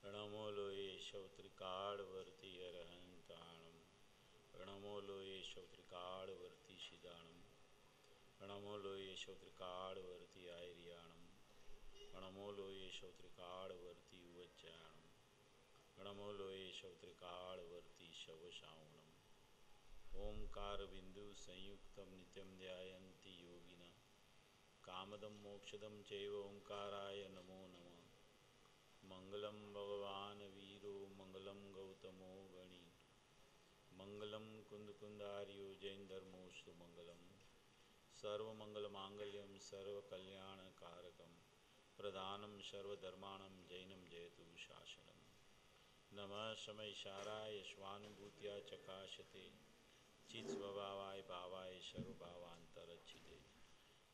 रणमो लोये शौत्रिकाळवर्ती अरहंताणम। रणमो लोये शौत्रिकाळवर्ती शिदाणम। रणमो लोये शौत्रिकाळवर्ती आयर्याणम। रणमो लोये शौत्रिकाळवर्ती उवज्जाणम। रणमो लोये शौत्रिकाळवर्ती शवशावणम। ओंकार बिंदु संयुक्तम नित्यम ध्यायन्ति योगिनः। कामदं मोक्षदं चैव ओंकाराय नमो नमः। मंगलम भगवान वीरो मंगलम गौतमो गणी। मंगलम कुंदकुंदार्यो जैन धर्मोस्तु मंगलम। सर्वमंगलमांगल्यम सर्वकल्याणकारकम। प्रधानम सर्वधर्माणं जैनम जयतु शासनम। नमः शमैशाराय स्वानुभूत्या चकाशते। चित्स्वभावाय भावाय सर्वभावांतरच्छिदे।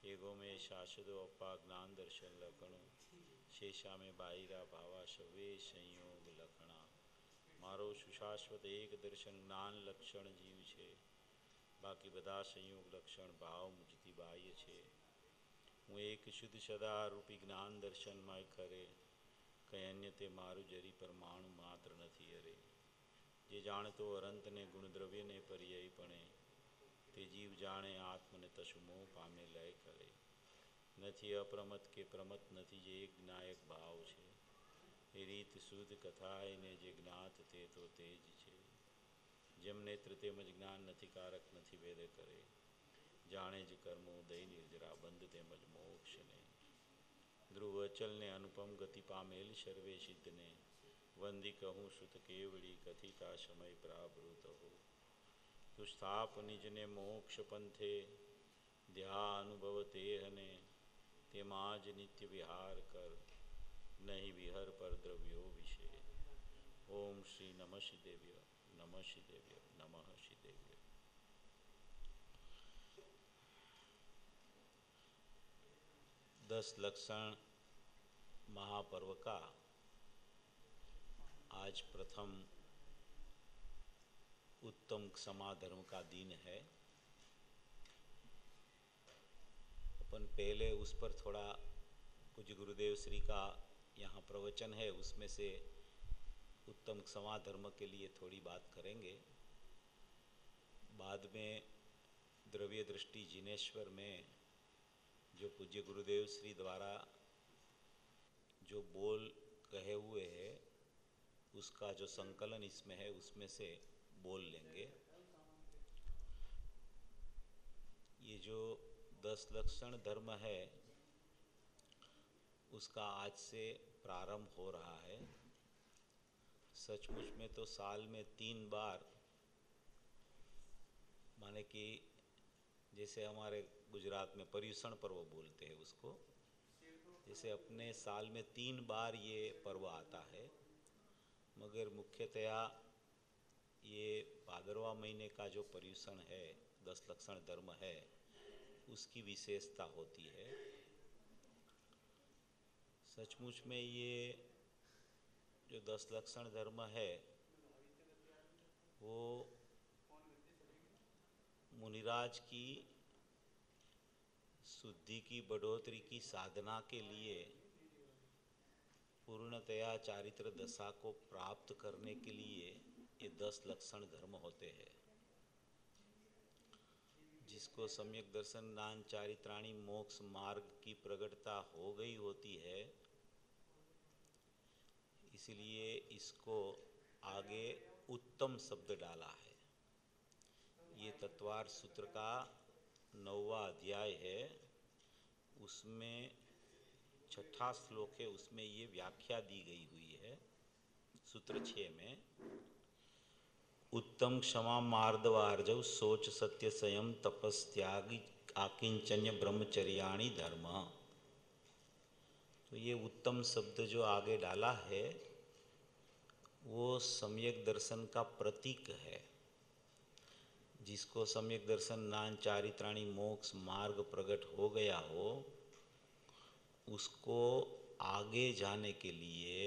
एगो में शाश्वतो अप्पा ज्ञान दर्शन लखणो। शेषा में बाहिरा भावा सवे संयोग लखणा। मारो सुशाश्वत एक दर्शन ज्ञान लक्षण जीव छे। बाकी बधा संयोग लक्षण भाव मुझती बाह्य छे। हूँ एक शुद्ध सदा रूपी ज्ञान दर्शन मय करे। कई अन्य ते मारू जरी परमाणु मात्र नहीं अरे। जे जाणतो अरंत ने गुणद्रव्य ने पर्यायपणे। ते जीव जाने आत्म ने तशु मोह पामे लय करे। નથી અપ્રમત કે પ્રમત નથી જે એક જ્ઞાયક ભાવ છે। એ રીત શુદ્ધ કથાય ને જે જ્ઞાત તે તો તે જ છે। જેમ નેત્ર તેમજ જ્ઞાન નથી કારક નથી ભેદ કરે। જાણે જ કર્મો દય નિર્જરા બંધ તેમજ મોક્ષ ને। ધ્રુવ અચલ ને અનુપમ ગતિ પામેલ સર્વે સિદ્ધ ને। વંદી કહું સુત કેવડી કથિતા સમય પ્રાવૃત હો। તું સ્થાપ નિજ ને મોક્ષ પંથે। ધ્યા અનુભવ તેહ ને। તેમાં જ નિત્ય વિહાર કર। નહીં વિહર પર દ્રવ્યો વિશે। ઓમ શ્રી નમઃ શિદેવ્ય નમઃ શિદેવ્ય નમઃ શિદેવ્ય। 10 लक्षण महापर्व का आज प्रथम उत्तम क्षमा धर्म का दिन है। अपन पहले उस पर थोड़ा कुछ गुरुदेव श्री का यहाँ प्रवचन है, उसमें से उत्तम क्षमा धर्म के लिए थोड़ी बात करेंगे। बाद में द्रव्य दृष्टि जिनेश्वर में जो पूज्य गुरुदेव श्री द्वारा जो बोल कहे हुए हैं उसका जो संकलन इसमें है उसमें से बोल लेंगे। ये जो 10 लक्षण धर्म है उसका आज से प्रारंभ हो रहा है। सचमुच में तो साल में 3 बार, माने कि जैसे हमारे गुजरात में पर्युषण पर्व बोलते हैं उसको, जैसे अपने साल में 3 बार ये पर्व आता है। मगर मुख्यतया ये भादरवा महीने का जो पर्युषण है 10 लक्षण धर्म है उसकी विशेषता होती है। सचमुच में ये जो 10 लक्षण धर्म है वो मुनिराज की शुद्धि की बढ़ोतरी की साधना के लिए पूर्णतया चारित्र दशा को प्राप्त करने के लिए ये 10 लक्षण धर्म होते हैं। जिसको सम्यक दर्शन दान चारित्राणी मोक्ष मार्ग की प्रगटता हो गई होती है, इसलिए इसको आगे उत्तम शब्द डाला है। ये तत्वार सूत्र का 9वां अध्याय है, उसमें 6ठा श्लोक है, उसमें ये व्याख्या दी गई हुई है। सूत्र 6 में उत्तम क्षमा मार्दवार्जव सोच सत्य संयम तपस्त्यागी आकिंचन्य ब्रह्मचर्याणि धर्म। तो ये उत्तम शब्द जो आगे डाला है वो सम्यक दर्शन का प्रतीक है। जिसको सम्यक दर्शन नान चारित्राणी मोक्ष मार्ग प्रकट हो गया हो उसको आगे जाने के लिए,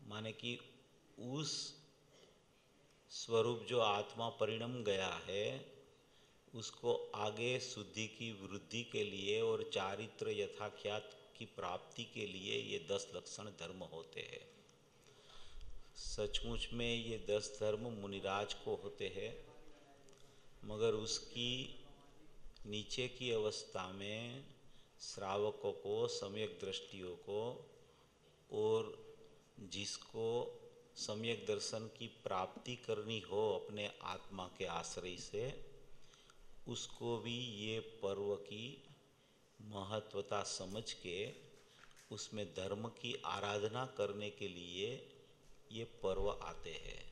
माने कि उस स्वरूप जो आत्मा परिणम गया है उसको आगे शुद्धि की वृद्धि के लिए और चारित्र यथाख्यात की प्राप्ति के लिए ये 10 लक्षण धर्म होते हैं। सचमुच में ये 10 धर्म मुनिराज को होते हैं, मगर उसकी नीचे की अवस्था में श्रावकों को, सम्यक दृष्टियों को, और जिसको सम्यक दर्शन की प्राप्ति करनी हो अपने आत्मा के आश्रय से, उसको भी ये पर्व की महत्वता समझ के उसमें धर्म की आराधना करने के लिए ये पर्व आते हैं।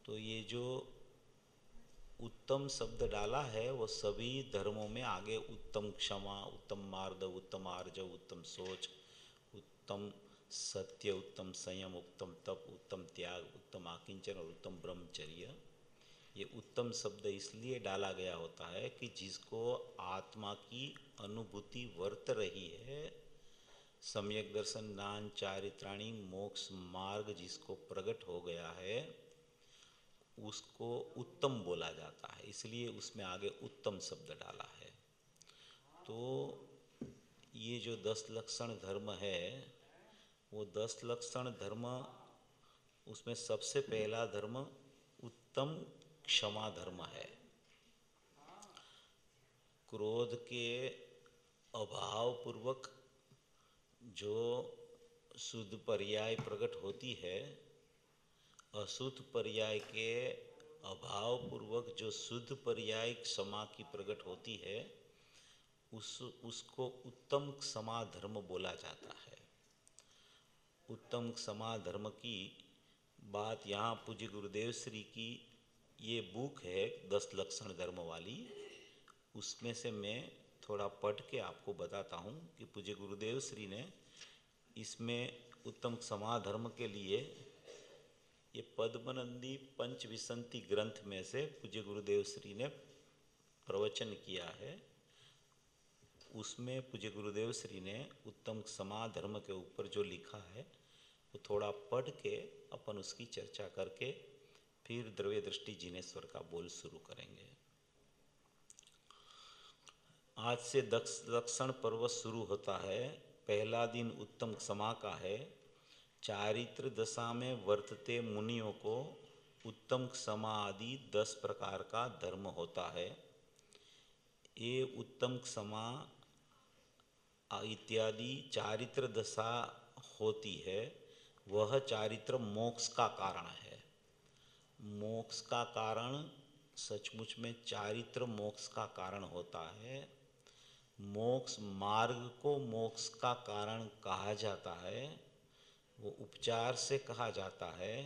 तो ये जो उत्तम शब्द डाला है वो सभी धर्मों में आगे उत्तम क्षमा, उत्तम मार्दव, उत्तम आर्जव, उत्तम सोच, उत्तम सत्य, उत्तम संयम, उत्तम तप, उत्तम त्याग, उत्तम आकिंचन और उत्तम ब्रह्मचर्य, ये उत्तम शब्द इसलिए डाला गया होता है कि जिसको आत्मा की अनुभूति वर्त रही है, सम्यक दर्शन ज्ञान चारित्राणी मोक्ष मार्ग जिसको प्रकट हो गया है, उसको उत्तम बोला जाता है, इसलिए उसमें आगे उत्तम शब्द डाला है। तो ये जो 10 लक्षण धर्म है, वो 10 लक्षण धर्म, उसमें सबसे पहला धर्म उत्तम क्षमा धर्म है। क्रोध के अभाव पूर्वक जो शुद्ध पर्याय प्रकट होती है, अशुद्ध पर्याय के अभाव पूर्वक जो शुद्ध पर्याय क्षमा की प्रकट होती है, उसको उत्तम क्षमा धर्म बोला जाता है। उत्तम क्षमा धर्म की बात यहाँ पूज्य गुरुदेव श्री की ये बुक है 10 लक्षण धर्म वाली, उसमें से मैं थोड़ा पढ़ के आपको बताता हूँ कि पूज्य गुरुदेव श्री ने इसमें उत्तम क्षमा धर्म के लिए ये पद्मनंदी पंचविंशति ग्रंथ में से पूज्य गुरुदेव श्री ने प्रवचन किया है। उसमें पूज्य गुरुदेव श्री ने उत्तम क्षमा धर्म के ऊपर जो लिखा है वो थोड़ा पढ़ के अपन उसकी चर्चा करके फिर द्रव्य दृष्टि जिनेश्वर का बोल शुरू करेंगे। आज से लक्षण पर्व शुरू होता है। पहला दिन उत्तम क्षमा का है। चारित्र दशा में वर्तते मुनियों को उत्तम क्षमा आदि 10 प्रकार का धर्म होता है। ये उत्तम क्षमा इत्यादि चारित्र दशा होती है, वह चारित्र मोक्ष का कारण है। मोक्ष का कारण सचमुच में चारित्र मोक्ष का कारण होता है। मोक्ष मार्ग को मोक्ष का कारण कहा जाता है, वो उपचार से कहा जाता है।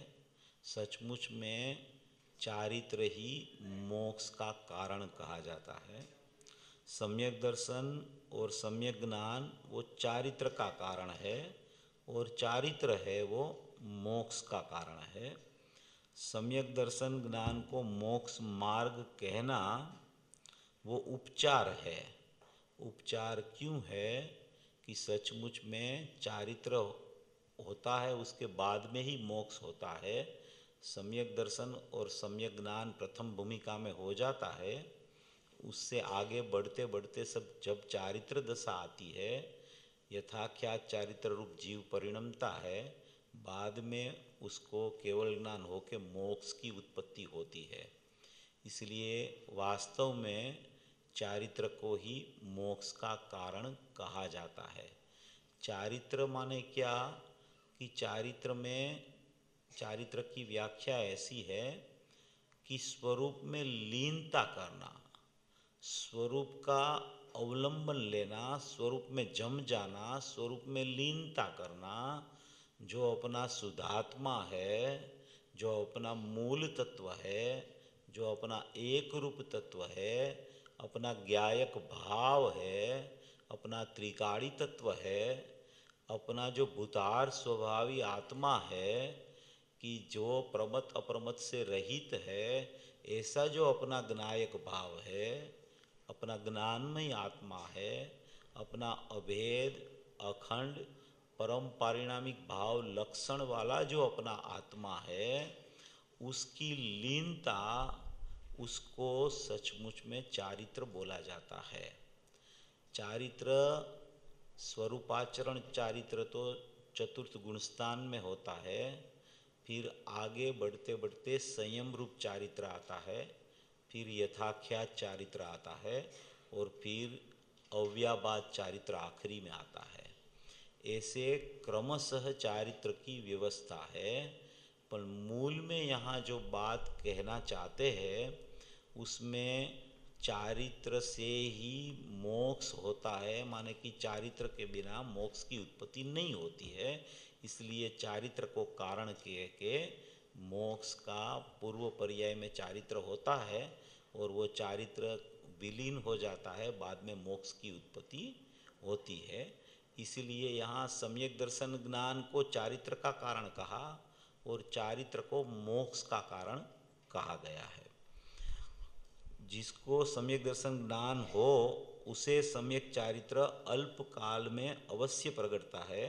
सचमुच में चारित्र ही मोक्ष का कारण कहा जाता है। सम्यक दर्शन और सम्यक ज्ञान वो चारित्र का कारण है, और चारित्र है वो मोक्ष का कारण है। सम्यक दर्शन ज्ञान को मोक्ष मार्ग कहना वो उपचार है। उपचार क्यों है कि सचमुच में चारित्र होता है, उसके बाद में ही मोक्ष होता है। सम्यक दर्शन और सम्यक ज्ञान प्रथम भूमिका में हो जाता है, उससे आगे बढ़ते बढ़ते सब जब चारित्र दशा आती है, यथाख्यात चारित्र रूप जीव परिणमता है, बाद में उसको केवल ज्ञान होके मोक्ष की उत्पत्ति होती है। इसलिए वास्तव में चारित्र को ही मोक्ष का कारण कहा जाता है। चारित्र माने क्या कि चारित्र में, चारित्र की व्याख्या ऐसी है कि स्वरूप में लीनता करना, स्वरूप का अवलंबन लेना, स्वरूप में जम जाना, स्वरूप में लीनता करना। जो अपना शुद्धात्मा है, जो अपना मूल तत्व है, जो अपना एक रूप तत्व है, अपना ज्ञायक भाव है, अपना त्रिकाणी तत्व है, अपना जो भूतार स्वभावी आत्मा है कि जो प्रमत अप्रमत से रहित है, ऐसा जो अपना ज्ञायक भाव है, अपना ज्ञानमय आत्मा है, अपना अभेद अखंड परम पारिणामिक भाव लक्षण वाला जो अपना आत्मा है, उसकी लीनता, उसको सचमुच में चारित्र बोला जाता है। चारित्र स्वरूपाचरण चारित्र तो चतुर्थ गुणस्थान में होता है, फिर आगे बढ़ते बढ़ते संयम रूप चारित्र आता है, फिर यथाख्यात चारित्र आता है और फिर अव्याबाद चारित्र आखिरी में आता है। ऐसे क्रमशः चारित्र की व्यवस्था है। पर मूल में यहाँ जो बात कहना चाहते हैं उसमें चारित्र से ही मोक्ष होता है, माने कि चारित्र के बिना मोक्ष की उत्पत्ति नहीं होती है। इसलिए चारित्र को कारण कह के मोक्ष का पूर्व पर्याय में चारित्र होता है और वो चारित्र विलीन हो जाता है, बाद में मोक्ष की उत्पत्ति होती है। इसलिए यहाँ सम्यक दर्शन ज्ञान को चारित्र का कारण कहा और चारित्र को मोक्ष का कारण कहा गया है। जिसको सम्यक दर्शन ज्ञान हो उसे सम्यक चारित्र अल्प काल में अवश्य प्रगटता है।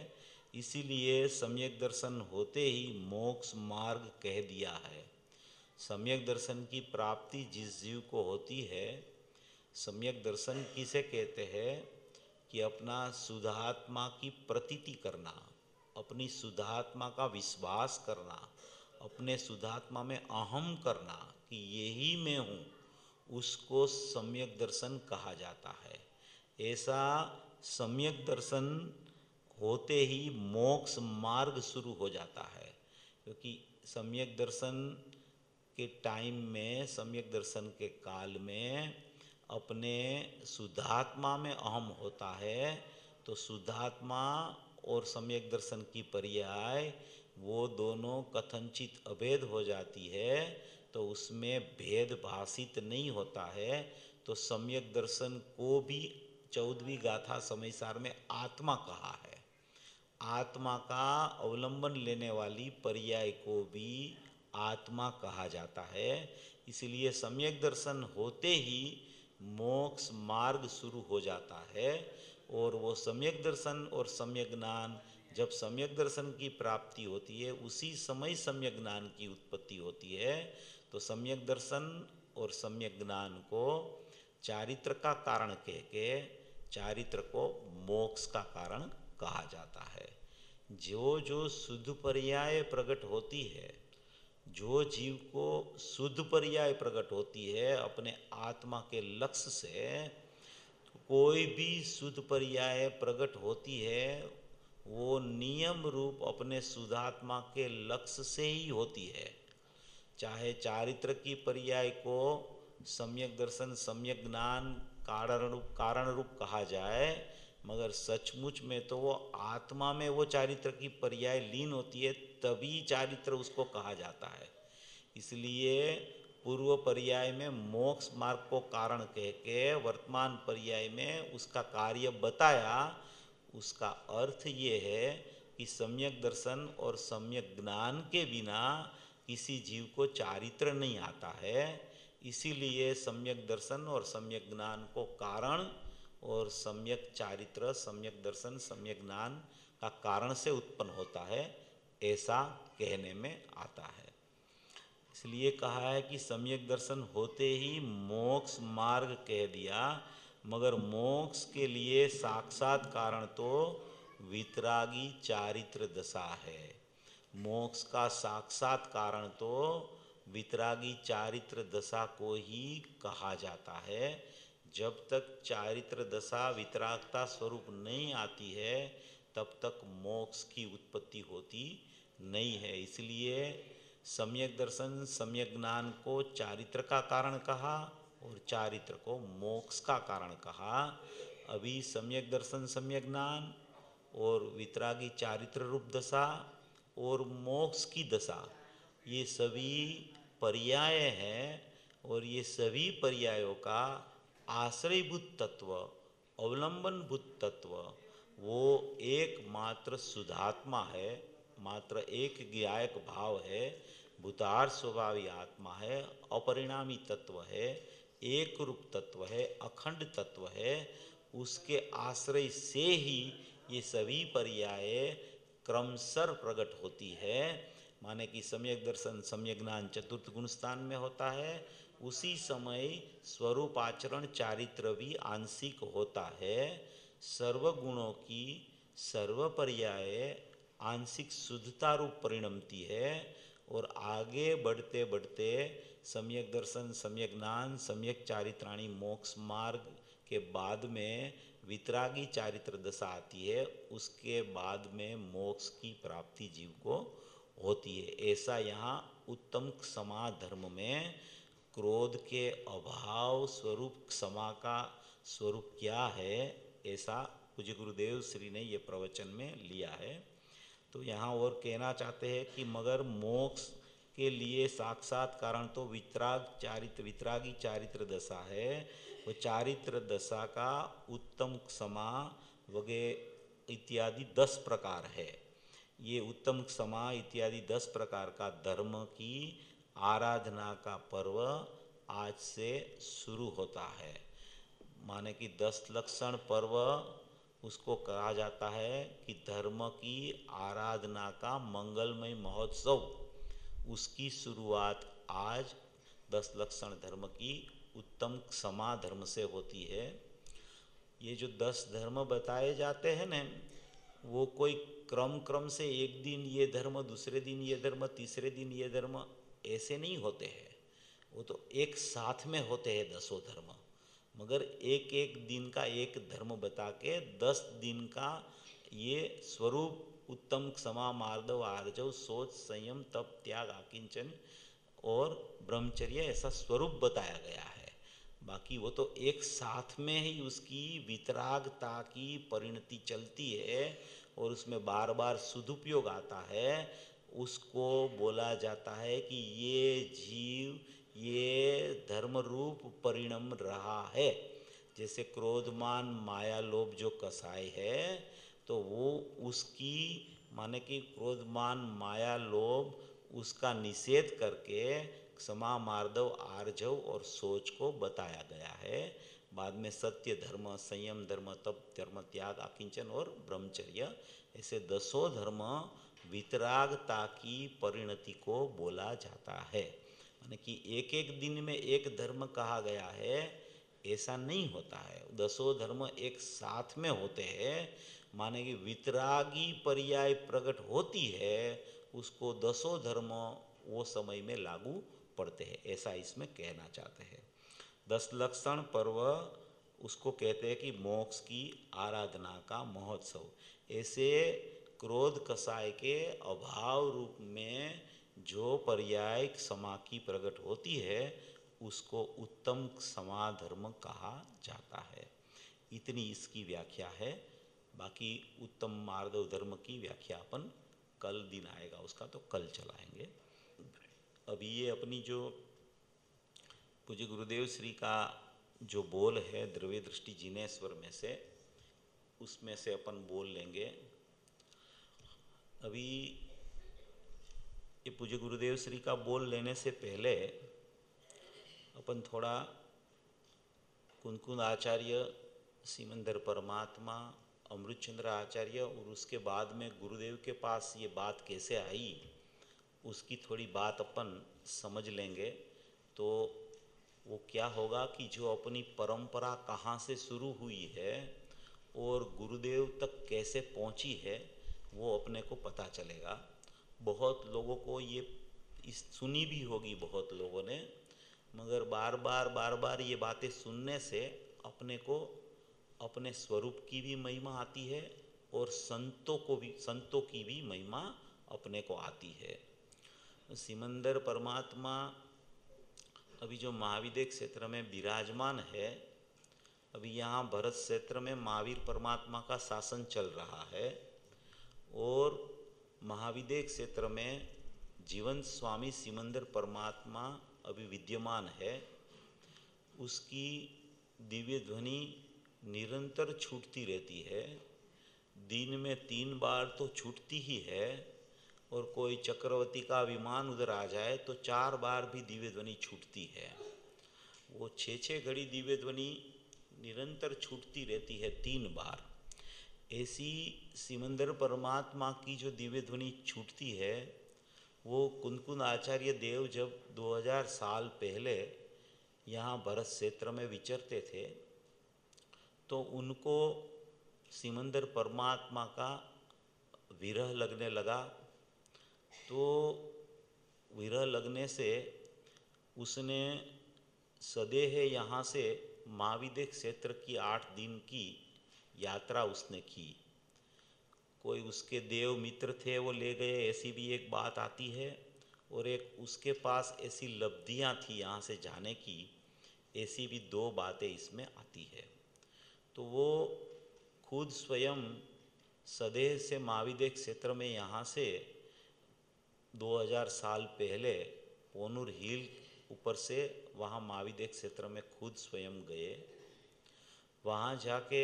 इसीलिए सम्यक दर्शन होते ही मोक्ष मार्ग कह दिया है। सम्यक दर्शन की प्राप्ति जिस जीव को होती है, सम्यक दर्शन किसे कहते हैं कि अपना शुद्धात्मा की प्रतीति करना, अपनी शुद्धात्मा का विश्वास करना, अपने शुद्धात्मा में अहम करना कि यही मैं हूँ, उसको सम्यक दर्शन कहा जाता है। ऐसा सम्यक दर्शन होते ही मोक्ष मार्ग शुरू हो जाता है, क्योंकि सम्यक दर्शन के टाइम में, सम्यक दर्शन के काल में अपने शुद्धात्मा में अहम होता है, तो शुद्धात्मा और सम्यक दर्शन की पर्याय वो दोनों कथनचित अभेद हो जाती है, तो उसमें भेद भाषित नहीं होता है। तो सम्यक दर्शन को भी 14वीं गाथा समयसार में आत्मा कहा है। आत्मा का अवलंबन लेने वाली पर्याय को भी आत्मा कहा जाता है। इसलिए सम्यक दर्शन होते ही मोक्ष मार्ग शुरू हो जाता है और वो सम्यक दर्शन और सम्यक ज्ञान, जब सम्यक दर्शन की प्राप्ति होती है उसी समय सम्यक ज्ञान की उत्पत्ति होती है। तो सम्यक दर्शन और सम्यक ज्ञान को चारित्र का कारण कह के चारित्र को मोक्ष का कारण कहा जाता है। जो जो शुद्ध पर्याय प्रकट होती है, जो जीव को शुद्ध पर्याय प्रकट होती है अपने आत्मा के लक्ष्य से, तो कोई भी शुद्ध पर्याय प्रकट होती है वो नियम रूप अपने शुद्धात्मा के लक्ष्य से ही होती है। चाहे चारित्र की पर्याय को सम्यक दर्शन, सम्यक ज्ञान कारण रूप कहा जाए, मगर सचमुच में तो वो आत्मा में वो चारित्र की पर्याय लीन होती है, तभी चारित्र उसको कहा जाता है। इसलिए पूर्व पर्याय में मोक्ष मार्ग को कारण कह के वर्तमान पर्याय में उसका कार्य बताया। उसका अर्थ ये है कि सम्यक दर्शन और सम्यक ज्ञान के बिना किसी जीव को चारित्र नहीं आता है। इसीलिए सम्यक दर्शन और सम्यक ज्ञान को कारण और सम्यक चारित्र, सम्यक दर्शन, सम्यक ज्ञान का कारण से उत्पन्न होता है, ऐसा कहने में आता है। इसलिए कहा है कि सम्यक दर्शन होते ही मोक्ष मार्ग कह दिया, मगर मोक्ष के लिए साक्षात कारण तो वितरागी चारित्र दशा है। मोक्ष का साक्षात कारण तो वितरागी चारित्र दशा को ही कहा जाता है। जब तक चारित्र दशा वितरागता स्वरूप नहीं आती है तब तक मोक्ष की उत्पत्ति होती नहीं है। इसलिए सम्यक दर्शन, सम्यक ज्ञान को चारित्र का कारण कहा और चारित्र को मोक्ष का कारण कहा। अभी सम्यक दर्शन, सम्यक ज्ञान और वितरागी चारित्र रूप दशा और मोक्ष की दशा, ये सभी पर्याय हैं और ये सभी पर्यायों का आश्रयभूत तत्व, अवलंबनभूत तत्व वो एकमात्र शुद्धात्मा है, मात्र एक ज्ञायक भाव है, भूतार्थ स्वभावी आत्मा है, अपरिणामी तत्व है, एक रूप तत्व है, अखंड तत्व है। उसके आश्रय से ही ये सभी पर्याय क्रमशः प्रकट होती है। माने कि सम्यक दर्शन, सम्यक ज्ञान चतुर्थ गुण स्थान में होता है, उसी समय स्वरूप आचरण चारित्र भी आंशिक होता है। सर्वगुणों की सर्व पर्याय आंशिक शुद्धता रूप परिणमती है और आगे बढ़ते बढ़ते सम्यक दर्शन, सम्यक ज्ञान, सम्यक चारित्राणी मोक्ष मार्ग के बाद में वितरागी चारित्र दशा आती है। उसके बाद में मोक्ष की प्राप्ति जीव को होती है। ऐसा यहाँ उत्तम क्षमा धर्म में क्रोध के अभाव स्वरूप क्षमा का स्वरूप क्या है, ऐसा पूज्य गुरुदेव श्री ने ये प्रवचन में लिया है। तो यहाँ और कहना चाहते हैं कि मगर मोक्ष के लिए साक्षात कारण तो वितरागी चारित्र दशा है। वो चारित्र दशा का उत्तम क्षमा वगैरह इत्यादि 10 प्रकार है। ये उत्तम क्षमा इत्यादि 10 प्रकार का धर्म की आराधना का पर्व आज से शुरू होता है। माने कि 10 लक्षण पर्व उसको कहा जाता है कि धर्म की आराधना का मंगलमय महोत्सव। उसकी शुरुआत आज 10 लक्षण धर्म की उत्तम क्षमा धर्म से होती है। ये जो 10 धर्म बताए जाते हैं न, वो कोई क्रम से एक दिन ये धर्म, दूसरे दिन ये धर्म, तीसरे दिन ये धर्म ऐसे नहीं होते हैं। वो तो एक साथ में होते हैं 10 धर्म, मगर एक एक दिन का एक धर्म बता के 10 दिन का ये स्वरूप उत्तम क्षमा मार्दव आर्जव सोच संयम तप त्याग आकिंचन और ब्रह्मचर्य ऐसा स्वरूप बताया गया है। बाकी वो तो एक साथ में ही उसकी वितरागता की परिणति चलती है और उसमें बार बार सदुपयोग आता है। उसको बोला जाता है कि ये जीव ये धर्म रूप परिणम रहा है। जैसे क्रोधमान माया लोभ जो कसाय है, तो वो उसकी माने कि क्रोधमान माया लोभ उसका निषेध करके क्षमा मार्दव आर्जव और सोच को बताया गया है। बाद में सत्य धर्म, संयम धर्म, तप धर्म, त्याग आकिंचन और ब्रह्मचर्य ऐसे 10 धर्म वितरागता की परिणति को बोला जाता है। माने कि एक एक दिन में एक धर्म कहा गया है ऐसा नहीं होता है। 10 धर्म एक साथ में होते हैं। माने कि वितरागी पर्याय प्रकट होती है, उसको 10 धर्म वो समय में लागू पड़ते हैं, ऐसा इसमें कहना चाहते हैं। 10 लक्षण पर्व उसको कहते हैं कि मोक्ष की आराधना का महोत्सव। ऐसे क्रोध कसाय के अभाव रूप में जो पर्याय क्षमा की प्रकट होती है उसको उत्तम क्षमा धर्म कहा जाता है। इतनी इसकी व्याख्या है। बाकी उत्तम मार्दव धर्म की व्याख्या अपन कल दिन आएगा उसका, तो कल चलाएंगे। अभी ये अपनी जो पूज्य गुरुदेव श्री का जो बोल है द्रव्य दृष्टि जिनेश्वर में से, उसमें से अपन बोल लेंगे। अभी ये पूज्य गुरुदेव श्री का बोल लेने से पहले अपन थोड़ा कुनकुन आचार्य, सिमंदर परमात्मा, अमृतचंद्र आचार्य और उसके बाद में गुरुदेव के पास ये बात कैसे आई उसकी थोड़ी बात अपन समझ लेंगे। तो वो क्या होगा कि जो अपनी परंपरा कहाँ से शुरू हुई है और गुरुदेव तक कैसे पहुँची है वो अपने को पता चलेगा। बहुत लोगों को ये इस सुनी भी होगी बहुत लोगों ने, मगर बार बार ये बातें सुनने से अपने को अपने स्वरूप की भी महिमा आती है और संतों की भी महिमा अपने को आती है। सिमंदर परमात्मा अभी जो महाविद्य क्षेत्र में विराजमान है, अभी यहाँ भरत क्षेत्र में महावीर परमात्मा का शासन चल रहा है और महाविद्य क्षेत्र में जीवन स्वामी सिमंदर परमात्मा अभी विद्यमान है। उसकी दिव्य ध्वनि निरंतर छूटती रहती है। दिन में 3 बार तो छूटती ही है और कोई चक्रवर्ती का विमान उधर आ जाए तो 4 बार भी दिव्य ध्वनि छूटती है। वो 6 घड़ी दिव्य ध्वनि निरंतर छूटती रहती है 3 बार। ऐसी सिमंदर परमात्मा की जो दिव्य ध्वनि छूटती है वो कुनकुन आचार्य देव जब 2000 साल पहले यहाँ भरत क्षेत्र में विचरते थे तो उनको सिमंदर परमात्मा का विरह लगने लगा। तो विरह लगने से उसने सदेह यहाँ से महाविदेह क्षेत्र की 8 दिन की यात्रा उसने की। कोई उसके देव मित्र थे वो ले गए, ऐसी भी एक बात आती है, और एक उसके पास ऐसी लब्धियाँ थी यहाँ से जाने की, ऐसी भी 2 बातें इसमें आती है। तो वो खुद स्वयं सदेह से महाविदेह क्षेत्र में यहाँ से 2000 साल पहले पोनुर हिल ऊपर से वहाँ महाविदेह क्षेत्र में खुद स्वयं गए। वहाँ जाके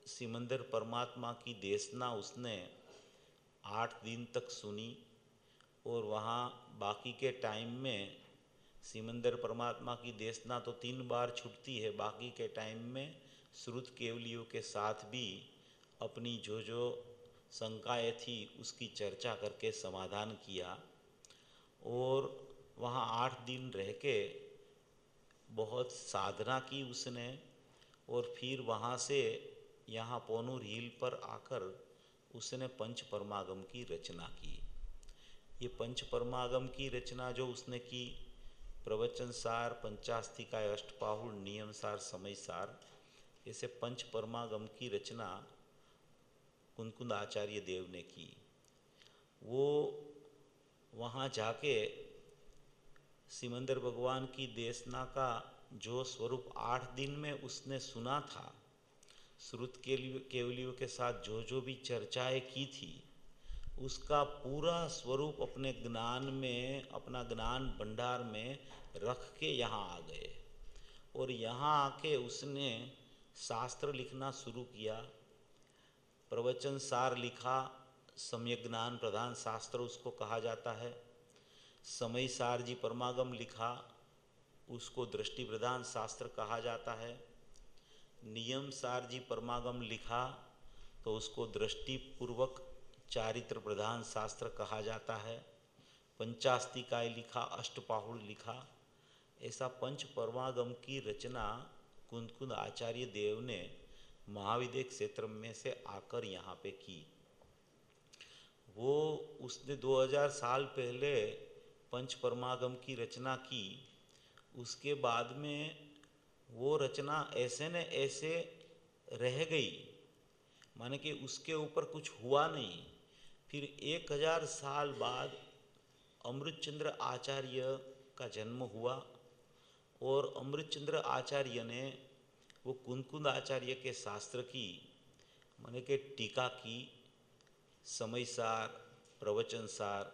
सिमंदर परमात्मा की देशना उसने 8 दिन तक सुनी, और वहाँ बाकी के टाइम में सिमंदर परमात्मा की देशना तो 3 बार छूटती है, बाकी के टाइम में श्रुत केवलियों के साथ भी अपनी जो जो शंकाएँ थी उसकी चर्चा करके समाधान किया। और वहाँ 8 दिन रह के बहुत साधना की उसने, और फिर वहाँ से यहाँ पोनुर हिल पर आकर उसने पंच परमागम की रचना की। ये पंच परमागम की रचना जो उसने की, प्रवचन सार, पंचास्तिकाय, अष्टपाहुड़, नियम सार, समय सार, ऐसे पंच परमागम की रचना कुनकुंद आचार्य देव ने की। वो वहाँ जाके सिमंदर भगवान की देशना का जो स्वरूप 8 दिन में उसने सुना था, श्रुत केवलियों के साथ जो जो भी चर्चाएं की थी, उसका पूरा स्वरूप अपने ज्ञान में, अपना ज्ञान भंडार में रख के यहाँ आ गए। और यहाँ आके उसने शास्त्र लिखना शुरू किया। प्रवचन सार लिखा, सम्यक ज्ञान प्रधान शास्त्र उसको कहा जाता है। समय सार जी परमागम लिखा, उसको दृष्टि प्रधान शास्त्र कहा जाता है। नियम सार जी परमागम लिखा तो उसको दृष्टि पूर्वक चारित्र प्रधान शास्त्र कहा जाता है। पंचास्तिकाय लिखा, अष्टपाहुड़ लिखा। ऐसा पंच परमागम की रचना कुनकुंद आचार्य देव ने महाविदेह क्षेत्र में से आकर यहाँ पे की। वो उसने 2000 साल पहले पंच परमागम की रचना की। उसके बाद में वो रचना ऐसे न ऐसे रह गई, माने कि उसके ऊपर कुछ हुआ नहीं। फिर 1000 साल बाद अमृतचंद्र आचार्य का जन्म हुआ, और अमृतचंद्र आचार्य ने वो कुनकुंद आचार्य के शास्त्र की माने कि टीका की। समय सार, प्रवचन सार,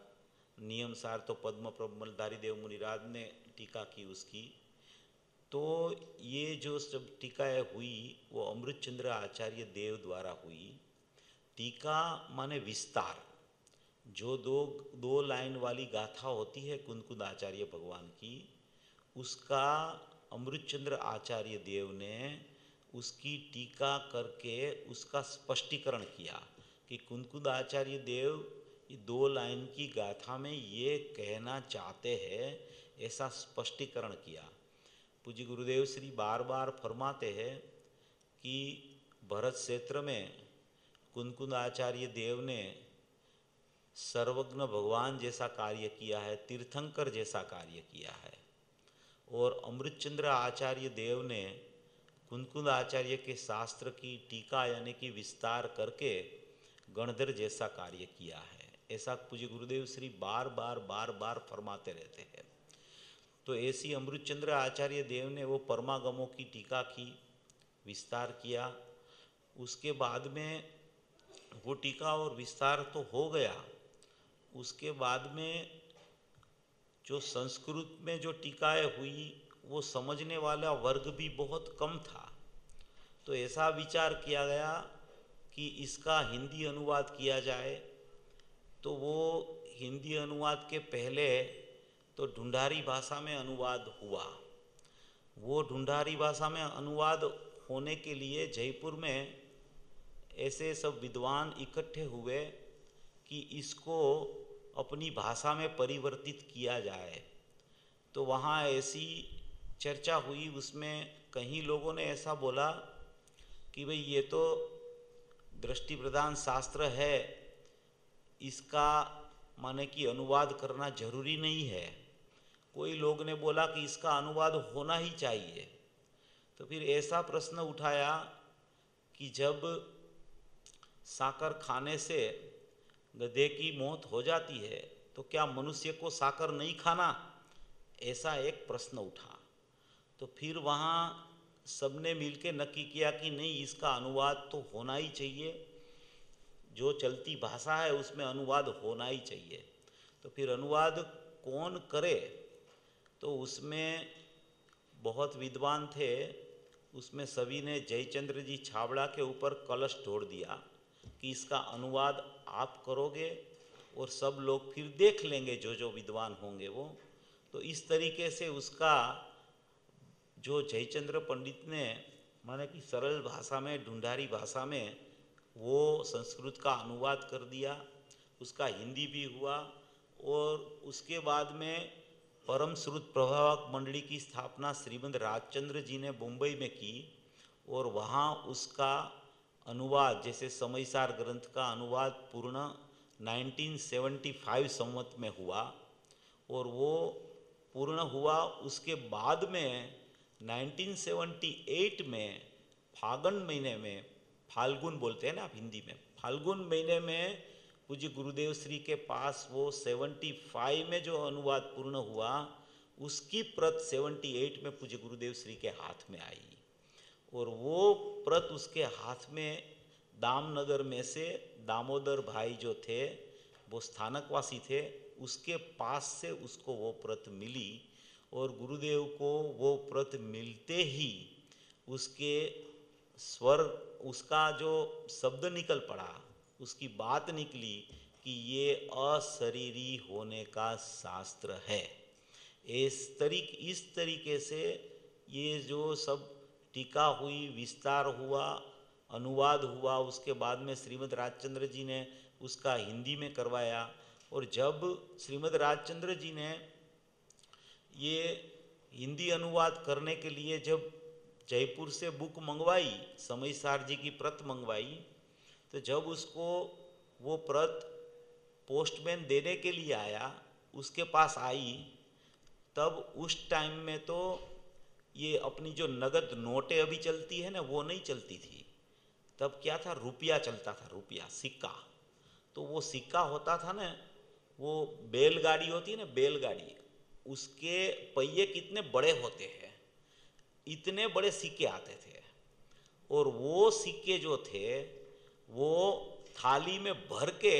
नियम सार तो पद्म प्रबलधारी देव मुनिराज ने टीका की उसकी। तो ये जो सब टीकाएँ हुई वो अमृतचंद्र आचार्य देव द्वारा हुई। टीका माने विस्तार। जो दो लाइन वाली गाथा होती है कुनकुंद आचार्य भगवान की, उसका अमृतचंद्र आचार्य देव ने उसकी टीका करके उसका स्पष्टीकरण किया कि कुनकुंद आचार्य देव ये 2 लाइन की गाथा में ये कहना चाहते हैं, ऐसा स्पष्टीकरण किया। पूज्य गुरुदेव श्री बार बार फरमाते हैं कि भरत क्षेत्र में कुनकुंद आचार्य देव ने सर्वज्ञ भगवान जैसा कार्य किया है, तीर्थंकर जैसा कार्य किया है। और अमृतचंद्र आचार्य देव ने कुनकुंद आचार्य के शास्त्र की टीका यानी कि विस्तार करके गणधर जैसा कार्य किया है। ऐसा पूज्य गुरुदेव श्री बार बार फरमाते रहते हैं। तो ऐसी अमृतचंद्र आचार्य देव ने वो परमागमों की टीका की, विस्तार किया। उसके बाद में वो टीका और विस्तार तो हो गया, उसके बाद में जो संस्कृत में जो टीकाएँ हुई वो समझने वाला वर्ग भी बहुत कम था। तो ऐसा विचार किया गया कि इसका हिंदी अनुवाद किया जाए। तो वो हिंदी अनुवाद के पहले तो ढूंढारी भाषा में अनुवाद हुआ। वो ढूंढारी भाषा में अनुवाद होने के लिए जयपुर में ऐसे सब विद्वान इकट्ठे हुए कि इसको अपनी भाषा में परिवर्तित किया जाए। तो वहाँ ऐसी चर्चा हुई, उसमें कई लोगों ने ऐसा बोला कि भाई ये तो दृष्टि प्रधान शास्त्र है, इसका माने कि अनुवाद करना जरूरी नहीं है। कोई लोग ने बोला कि इसका अनुवाद होना ही चाहिए। तो फिर ऐसा प्रश्न उठाया कि जब साकर खाने से गधे की मौत हो जाती है तो क्या मनुष्य को साकर नहीं खाना, ऐसा एक प्रश्न उठा। तो फिर वहाँ सबने मिलके नक्की किया कि नहीं, इसका अनुवाद तो होना ही चाहिए, जो चलती भाषा है उसमें अनुवाद होना ही चाहिए। तो फिर अनुवाद कौन करे, तो उसमें बहुत विद्वान थे, उसमें सभी ने जयचंद्र जी छाबड़ा के ऊपर कलश ढोड़ दिया कि इसका अनुवाद आप करोगे और सब लोग फिर देख लेंगे, जो जो विद्वान होंगे वो। तो इस तरीके से उसका जो जयचंद्र पंडित ने माने कि सरल भाषा में, ढूंढारी भाषा में वो संस्कृत का अनुवाद कर दिया, उसका हिंदी भी हुआ। और उसके बाद में परम श्रुत प्रभावक मंडली की स्थापना श्रीमद राजचंद्र जी ने मुंबई में की और वहाँ उसका अनुवाद, जैसे समयसार ग्रंथ का अनुवाद पूर्ण 1975 संवत में हुआ और वो पूर्ण हुआ। उसके बाद में 1978 में फागुन महीने में, फाल्गुन बोलते हैं ना आप हिंदी में, फाल्गुन महीने में पूज्य गुरुदेव श्री के पास वो 75 में जो अनुवाद पूर्ण हुआ उसकी प्रत 78 में पूज्य गुरुदेव श्री के हाथ में आई। और वो प्रत उसके हाथ में दामनगर में से दामोदर भाई जो थे, वो स्थानकवासी थे, उसके पास से उसको वो प्रत मिली। और गुरुदेव को वो प्रत मिलते ही उसके स्वर, उसका जो शब्द निकल पड़ा, उसकी बात निकली कि ये अशरीरी होने का शास्त्र है। इस तरीके से ये जो सब टीका हुई, विस्तार हुआ, अनुवाद हुआ, उसके बाद में श्रीमद राजचंद्र जी ने उसका हिंदी में करवाया। और जब श्रीमद राजचंद्र जी ने ये हिंदी अनुवाद करने के लिए जब जयपुर से बुक मंगवाई, समयसार जी की प्रत मंगवाई, तो जब उसको वो प्रत पोस्टमैन देने के लिए आया, उसके पास आई, तब उस टाइम में तो ये अपनी जो नगद नोटें अभी चलती है ना, वो नहीं चलती थी। तब क्या था, रुपया चलता था, रुपया, सिक्का। तो वो सिक्का होता था ना, वो बैलगाड़ी होती है ना, बैलगाड़ी, उसके पहिए कितने बड़े होते हैं, इतने बड़े सिक्के आते थे। और वो सिक्के जो थे वो थाली में भर के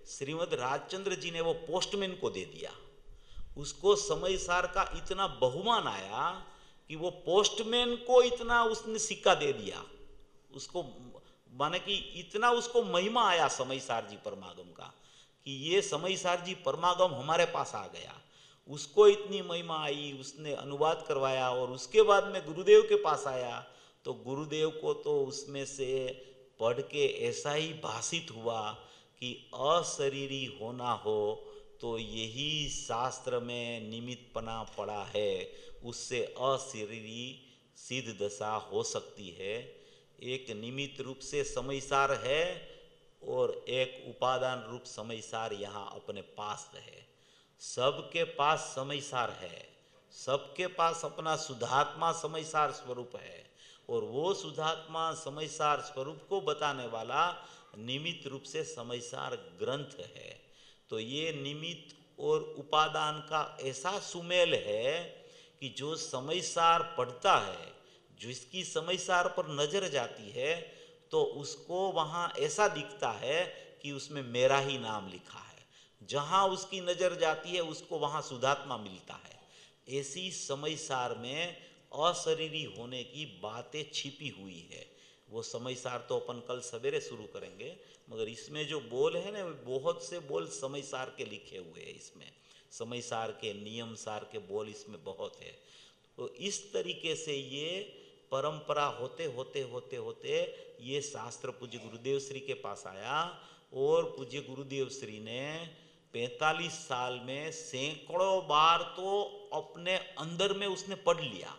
श्रीमद राजचंद्र जी ने वो पोस्टमैन को दे दिया। उसको समयसार का इतना बहुमान आया कि वो पोस्टमैन को इतना उसने सिक्का दे दिया, उसको माने कि इतना उसको महिमा आया समयसार जी परमागम का कि ये समयसार जी परमागम हमारे पास आ गया। उसको इतनी महिमा आई, उसने अनुवाद करवाया और उसके बाद में गुरुदेव के पास आया। तो गुरुदेव को तो उसमें से पढ़ के ऐसा ही भाषित हुआ कि अशरीरी होना हो तो यही शास्त्र में निमित्तपना पड़ा है, उससे अशरीरी सिद्ध दशा हो सकती है। एक निमित्त रूप से समयसार है और एक उपादान रूप समयसार यहाँ अपने पास है। सबके पास समयसार है, सबके पास अपना शुद्धात्मा समयसार स्वरूप है और वो शुद्धात्मा समयसार स्वरूप को बताने वाला निमित्त रूप से समयसार ग्रंथ है। तो ये निमित्त और उपादान का ऐसा सुमेल है कि जो समयसार पढ़ता है, जिसकी समयसार पर नजर जाती है, तो उसको वहाँ ऐसा दिखता है कि उसमें मेरा ही नाम लिखा है। जहाँ उसकी नजर जाती है उसको वहाँ शुद्धात्मा मिलता है। ऐसी समयसार में अशरीरी होने की बातें छिपी हुई है। वो समयसार तो अपन कल सवेरे शुरू करेंगे, मगर इसमें जो बोल है ना, बहुत से बोल समयसार के लिखे हुए हैं। इसमें समयसार के, नियम सार के बोल इसमें बहुत है। तो इस तरीके से ये परंपरा होते होते होते होते ये शास्त्र पूज्य गुरुदेव श्री के पास आया और पूज्य गुरुदेव श्री ने 45 साल में सैकड़ों बार तो अपने अंदर में उसने पढ़ लिया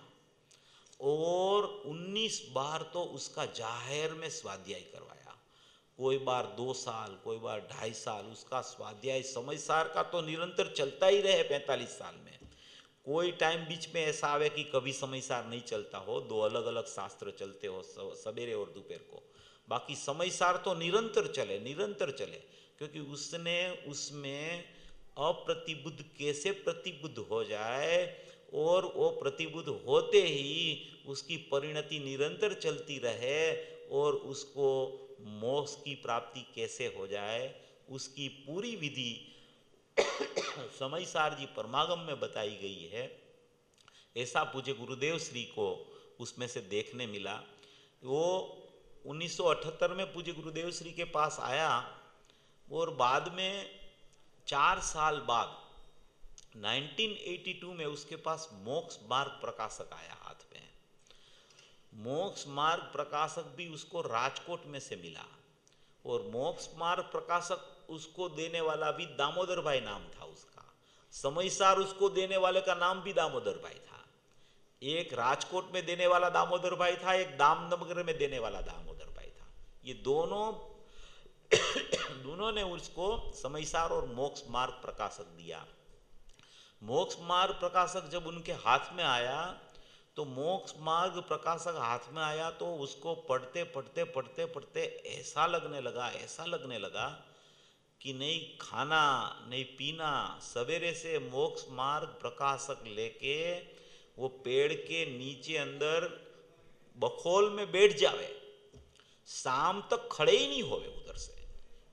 और 19 बार तो उसका जाहिर में स्वाध्याय करवाया। कोई बार 2 साल, कोई बार 2.5 साल उसका स्वाध्याय समय सार का तो निरंतर चलता ही रहे 45 साल में। कोई टाइम बीच में ऐसा आवे कि कभी समय सार नहीं चलता हो, 2 अलग अलग शास्त्र चलते हो सवेरे और दोपहर को, बाकी समय सार तो निरंतर चले, निरंतर चले। क्योंकि उसने उसमें अप्रतिबुद्ध कैसे प्रतिबुद्ध हो जाए और वो प्रतिबुद्ध होते ही उसकी परिणति निरंतर चलती रहे और उसको मोक्ष की प्राप्ति कैसे हो जाए, उसकी पूरी विधि समयसार जी परमागम में बताई गई है। ऐसा पूज्य गुरुदेव श्री को उसमें से देखने मिला। वो 1978 में पूज्य गुरुदेव श्री के पास आया और बाद में 4 साल बाद 1982 में उसके पास मोक्ष मार्ग प्रकाशक आया हाथ में। मोक्ष मार्ग प्रकाशक भी उसको राजकोट में से मिला और मोक्ष मार्ग प्रकाशक उसको देने वाला भी दामोदर भाई नाम था उसका। समयसार उसको देने वाले का नाम भी दामोदर भाई था। एक राजकोट में देने वाला दामोदर भाई था, एक दामनगर में देने वाला दामोदर भाई था। ये दोनों ने उसको समयसार और मोक्ष मार्ग प्रकाशक दिया। मोक्ष मार्ग प्रकाशक जब उनके हाथ में आया तो मोक्ष मार्ग प्रकाशक हाथ में आया तो उसको पढ़ते पढ़ते पढ़ते पढ़ते ऐसा लगने लगा कि नहीं खाना नहीं पीना, सवेरे से मोक्ष मार्ग प्रकाशक लेके वो पेड़ के नीचे अंदर बखोल में बैठ जावे, शाम तक खड़े ही नहीं होवे उधर से,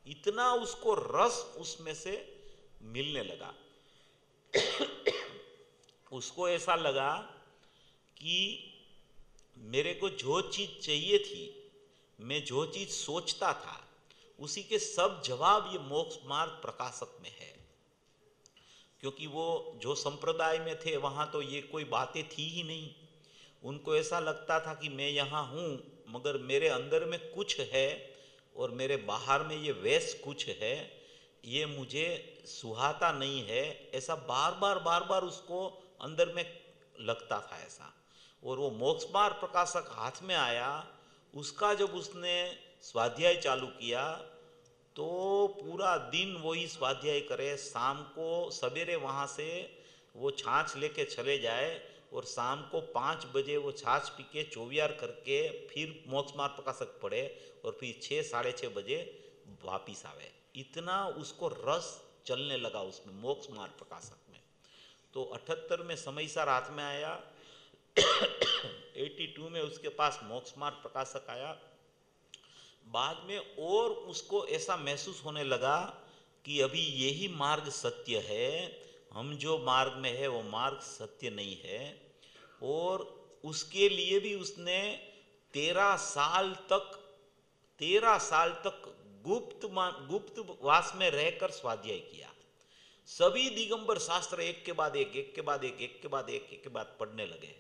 इतना उसको रस उसमें से मिलने लगा। उसको ऐसा लगा कि मेरे को जो चीज़ चाहिए थी, मैं जो चीज़ सोचता था, उसी के सब जवाब ये मोक्ष मार्ग प्रकाशक में है। क्योंकि वो जो संप्रदाय में थे वहाँ तो ये कोई बातें थी ही नहीं। उनको ऐसा लगता था कि मैं यहाँ हूँ मगर मेरे अंदर में कुछ है और मेरे बाहर में ये वैस कुछ है, ये मुझे सुहाता नहीं है, ऐसा बार बार उसको अंदर में लगता था ऐसा। और वो मोक्ष मार्ग प्रकाशक हाथ में आया, उसका जब उसने स्वाध्याय चालू किया तो पूरा दिन वही स्वाध्याय करे, शाम को सवेरे वहाँ से वो छाछ लेके चले जाए और शाम को 5 बजे वो छाछ पी के चौवियार करके फिर मोक्ष मार्ग प्रकाशक पढ़े और फिर 6 साढ़े 6 बजे वापिस आवे। इतना उसको रस चलने लगा उसमें मोक्ष मार्ग प्रकाशक में। तो 78 में समयसार हाथ में आया, 82 में उसके पास मोक्ष मार्ग प्रकाशक आया। बाद में और उसको ऐसा महसूस होने लगा कि अभी यही मार्ग सत्य है, हम जो मार्ग में है वो मार्ग सत्य नहीं है। और उसके लिए भी उसने 13 साल तक गुप्त वास में रहकर स्वाध्याय किया। सभी दिगंबर शास्त्र एक के बाद एक पढ़ने लगे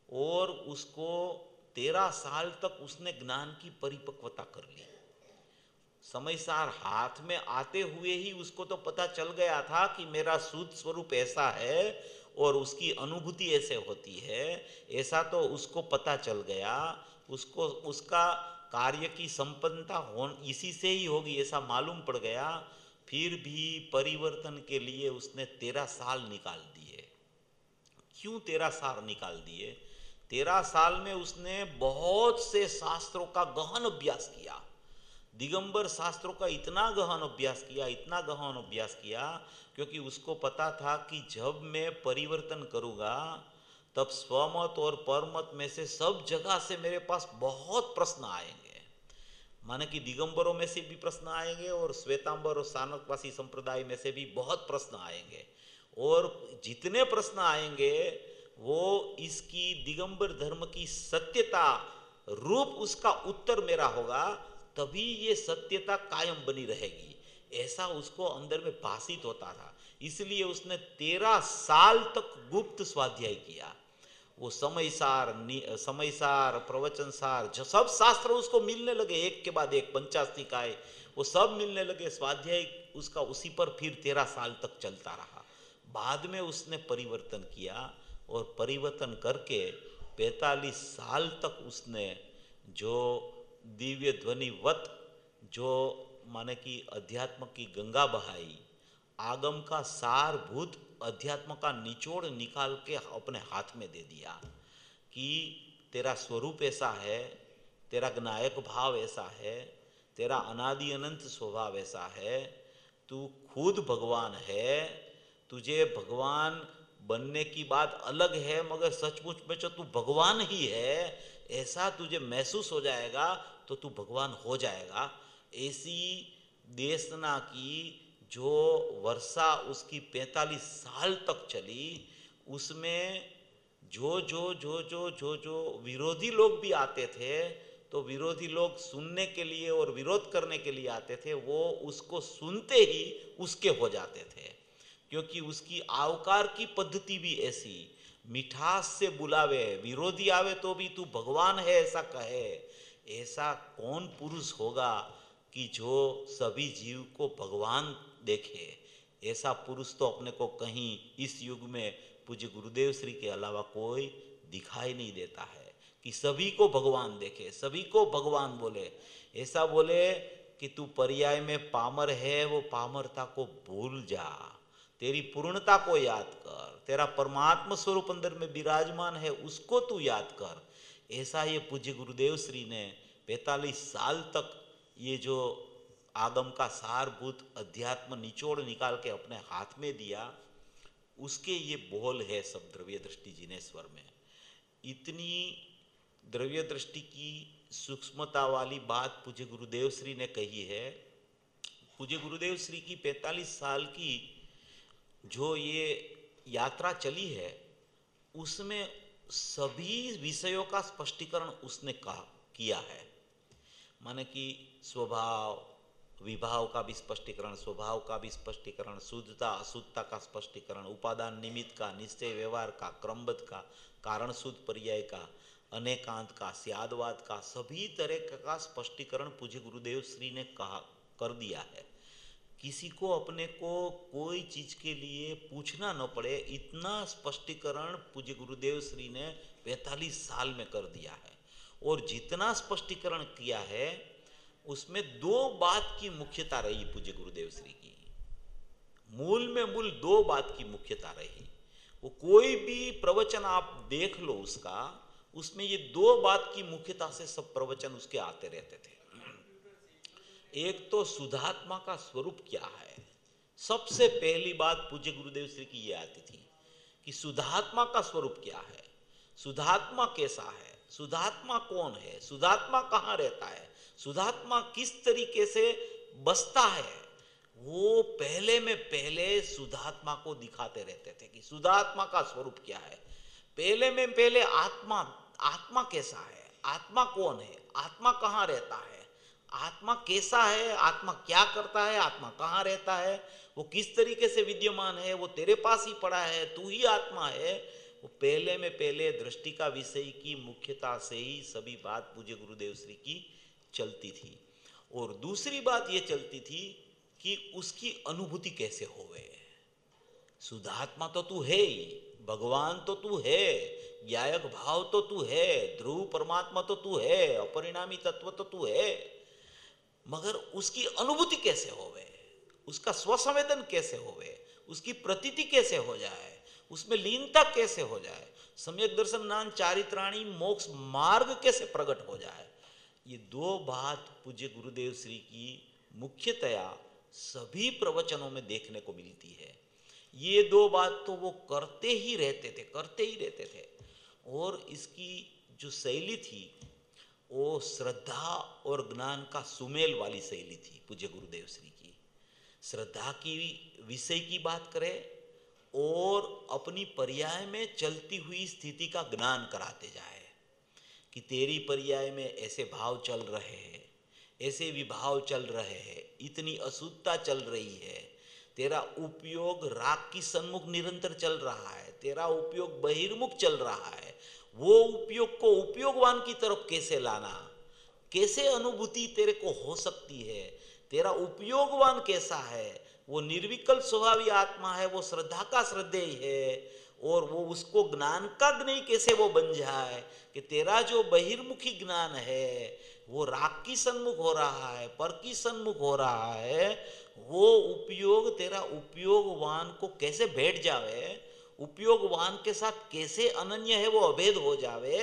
और उसको 13 साल तक उसने ज्ञान की परिपक्वता कर ली। समयसार हाथ में आते हुए ही उसको तो पता चल गया था कि मेरा शुद्ध स्वरूप ऐसा है और उसकी अनुभूति ऐसे होती है, ऐसा तो उसको पता चल गया। उसको उसका कार्य की संपन्नता इसी से ही होगी ऐसा मालूम पड़ गया। फिर भी परिवर्तन के लिए उसने 13 साल निकाल दिए। क्यों 13 साल निकाल दिए? 13 साल में उसने बहुत से शास्त्रों का गहन अभ्यास किया, दिगंबर शास्त्रों का इतना गहन अभ्यास किया क्योंकि उसको पता था कि जब मैं परिवर्तन करूँगा तब स्वमत और परमत में से सब जगह से मेरे पास बहुत प्रश्न आएंगे। माने कि दिगंबरों में से भी प्रश्न आएंगे और श्वेतांबर और सानकवासी संप्रदाय में से भी बहुत प्रश्न आएंगे, और जितने प्रश्न आएंगे वो इसकी दिगंबर धर्म की सत्यता रूप उसका उत्तर मेरा होगा, तभी ये सत्यता कायम बनी रहेगी, ऐसा उसको अंदर में भाषित होता था। इसलिए उसने 13 साल तक गुप्त स्वाध्याय किया। वो समयसार, प्रवचन सार, सब शास्त्र उसको मिलने लगे एक के बाद एक, पंचाश निकाय वो सब मिलने लगे। स्वाध्याय उसका उसी पर फिर 13 साल तक चलता रहा। बाद में उसने परिवर्तन किया और परिवर्तन करके 45 साल तक उसने जो दिव्य ध्वनिवत जो माने कि अध्यात्म की गंगा बहाई, आगम का सारभूत अध्यात्म का निचोड़ निकाल के अपने हाथ में दे दिया कि तेरा स्वरूप ऐसा है, तेरा ज्ञायक भाव ऐसा है, तेरा अनादि अनंत स्वभाव ऐसा है, तू खुद भगवान है, तुझे भगवान बनने की बात अलग है मगर सचमुच में जो तू भगवान ही है ऐसा तुझे महसूस हो जाएगा तो तू भगवान हो जाएगा। ऐसी देशना की जो वर्षा उसकी 45 साल तक चली, उसमें जो विरोधी लोग भी आते थे तो विरोधी लोग सुनने के लिए और विरोध करने के लिए आते थे, वो उसको सुनते ही उसके हो जाते थे, क्योंकि उसकी आवकार की पद्धति भी ऐसी, मिठास से बुलावे, विरोधी आवे तो भी तू भगवान है ऐसा कहे। ऐसा कौन पुरुष होगा कि जो सभी जीव को भगवान देखे? ऐसा पुरुष तो अपने को कहीं इस युग में पूज्य गुरुदेव श्री के अलावा कोई दिखाई नहीं देता है कि सभी को भगवान देखे, सभी को भगवान बोले। ऐसा बोले कि तू पर्याय में पामर है, वो पामरता को भूल जा, तेरी पूर्णता को याद कर, तेरा परमात्मा स्वरूप अंदर में विराजमान है उसको तू याद कर। ऐसा ये पूज्य गुरुदेव श्री ने 45 साल तक ये जो आगम का सारभूत अध्यात्म निचोड़ निकाल के अपने हाथ में दिया, उसके ये बोल है सब द्रव्य दृष्टि जिनेश्वर में। इतनी द्रव्य दृष्टि की सूक्ष्मता वाली बात पूज्य गुरुदेव श्री ने कही है। पूज्य गुरुदेव श्री की 45 साल की जो ये यात्रा चली है उसमें सभी विषयों का स्पष्टीकरण उसने किया है। माने कि स्वभाव विभाव का भी स्पष्टीकरण, स्वभाव का भी स्पष्टीकरण, शुद्धता अशुद्धता का स्पष्टीकरण, उपादान निमित्त का, निश्चय व्यवहार का, क्रमबद्ध का, कारण शुद्ध पर्याय का, अनेकांत का, स्यादवाद का, सभी तरह का स्पष्टीकरण पूज्य गुरुदेव श्री ने कहा कर दिया है। किसी को अपने को कोई चीज के लिए पूछना न पड़े, इतना स्पष्टीकरण पूज्य गुरुदेव श्री ने 45 साल में कर दिया है। और जितना स्पष्टीकरण किया है उसमें दो बात की मुख्यता रही पूज्य गुरुदेव श्री की, मूल में मूल दो बात की मुख्यता रही। वो कोई भी प्रवचन आप देख लो उसका, उसमें ये दो बात की मुख्यता से सब प्रवचन उसके आते रहते थे। एक तो शुद्धात्मा का स्वरूप क्या है, सबसे पहली बात पूज्य गुरुदेव श्री की ये आती थी कि शुद्धात्मा का स्वरूप क्या है, शुद्धात्मा कैसा है, शुद्धात्मा कौन है, शुद्धात्मा कहाँ रहता है, शुद्धात्मा किस तरीके से बसता है। वो पहले में पहले शुद्धात्मा को दिखाते रहते थे कि शुद्धात्मा का स्वरूप क्या है। पहले में पहले आत्मा, आत्मा कैसा है, आत्मा कौन है, आत्मा कहाँ रहता है, आत्मा कैसा है, आत्मा क्या करता है, आत्मा कहाँ रहता है, वो किस तरीके से विद्यमान है, वो तेरे पास ही पड़ा है, तू ही आत्मा है। वो पहले में पहले दृष्टि का विषय की मुख्यता से ही सभी बात पूज्य गुरुदेव श्री की चलती थी। और दूसरी बात ये चलती थी कि उसकी अनुभूति कैसे होवे। शुद्धात्मा तो तू है ही, भगवान तो तू है, ज्ञायक भाव तो तू है, ध्रुव परमात्मा तो तू है, अपरिणामी तत्व तो तू है, मगर उसकी अनुभूति कैसे होवे, उसका स्वसंवेदन कैसे होवे, उसकी प्रतीति कैसे हो जाए, उसमें लीनता कैसे हो जाए, सम्यक दर्शन ज्ञान चारित्राणी मोक्ष मार्ग कैसे प्रकट हो जाए। ये दो बात पूज्य गुरुदेव श्री की मुख्यतया सभी प्रवचनों में देखने को मिलती है। ये दो बात तो वो करते ही रहते थे। और इसकी जो शैली थी वो श्रद्धा और ज्ञान का सुमेल वाली शैली थी पूज्य गुरुदेव श्री की। श्रद्धा की विषय की बात करें और अपनी पर्याय में चलती हुई स्थिति का ज्ञान कराते जाए कि तेरी पर्याय में ऐसे भाव चल रहे हैं, ऐसे विभाव चल रहे हैं, इतनी अशुद्धता चल रही है, तेरा उपयोग राग की सन्मुख निरंतर चल रहा है, तेरा उपयोग बहिर्मुख चल रहा है, वो उपयोग को उपयोगवान की तरफ कैसे लाना, कैसे अनुभूति तेरे को हो सकती है, तेरा उपयोगवान कैसा है, वो निर्विकल्प स्वभावी आत्मा है, वो श्रद्धा का श्रद्धेय है, और वो उसको ज्ञान का ज्ञेय कैसे वो बन जाए कि तेरा जो बहिर्मुखी ज्ञान है, वो राग की सन्मुख हो रहा है, पर की सन्मुख हो रहा है, वो उपयोग तेरा उपयोगवान को कैसे बैठ जावे, उपयोगवान के साथ कैसे अनन्य है वो अभेद हो जावे,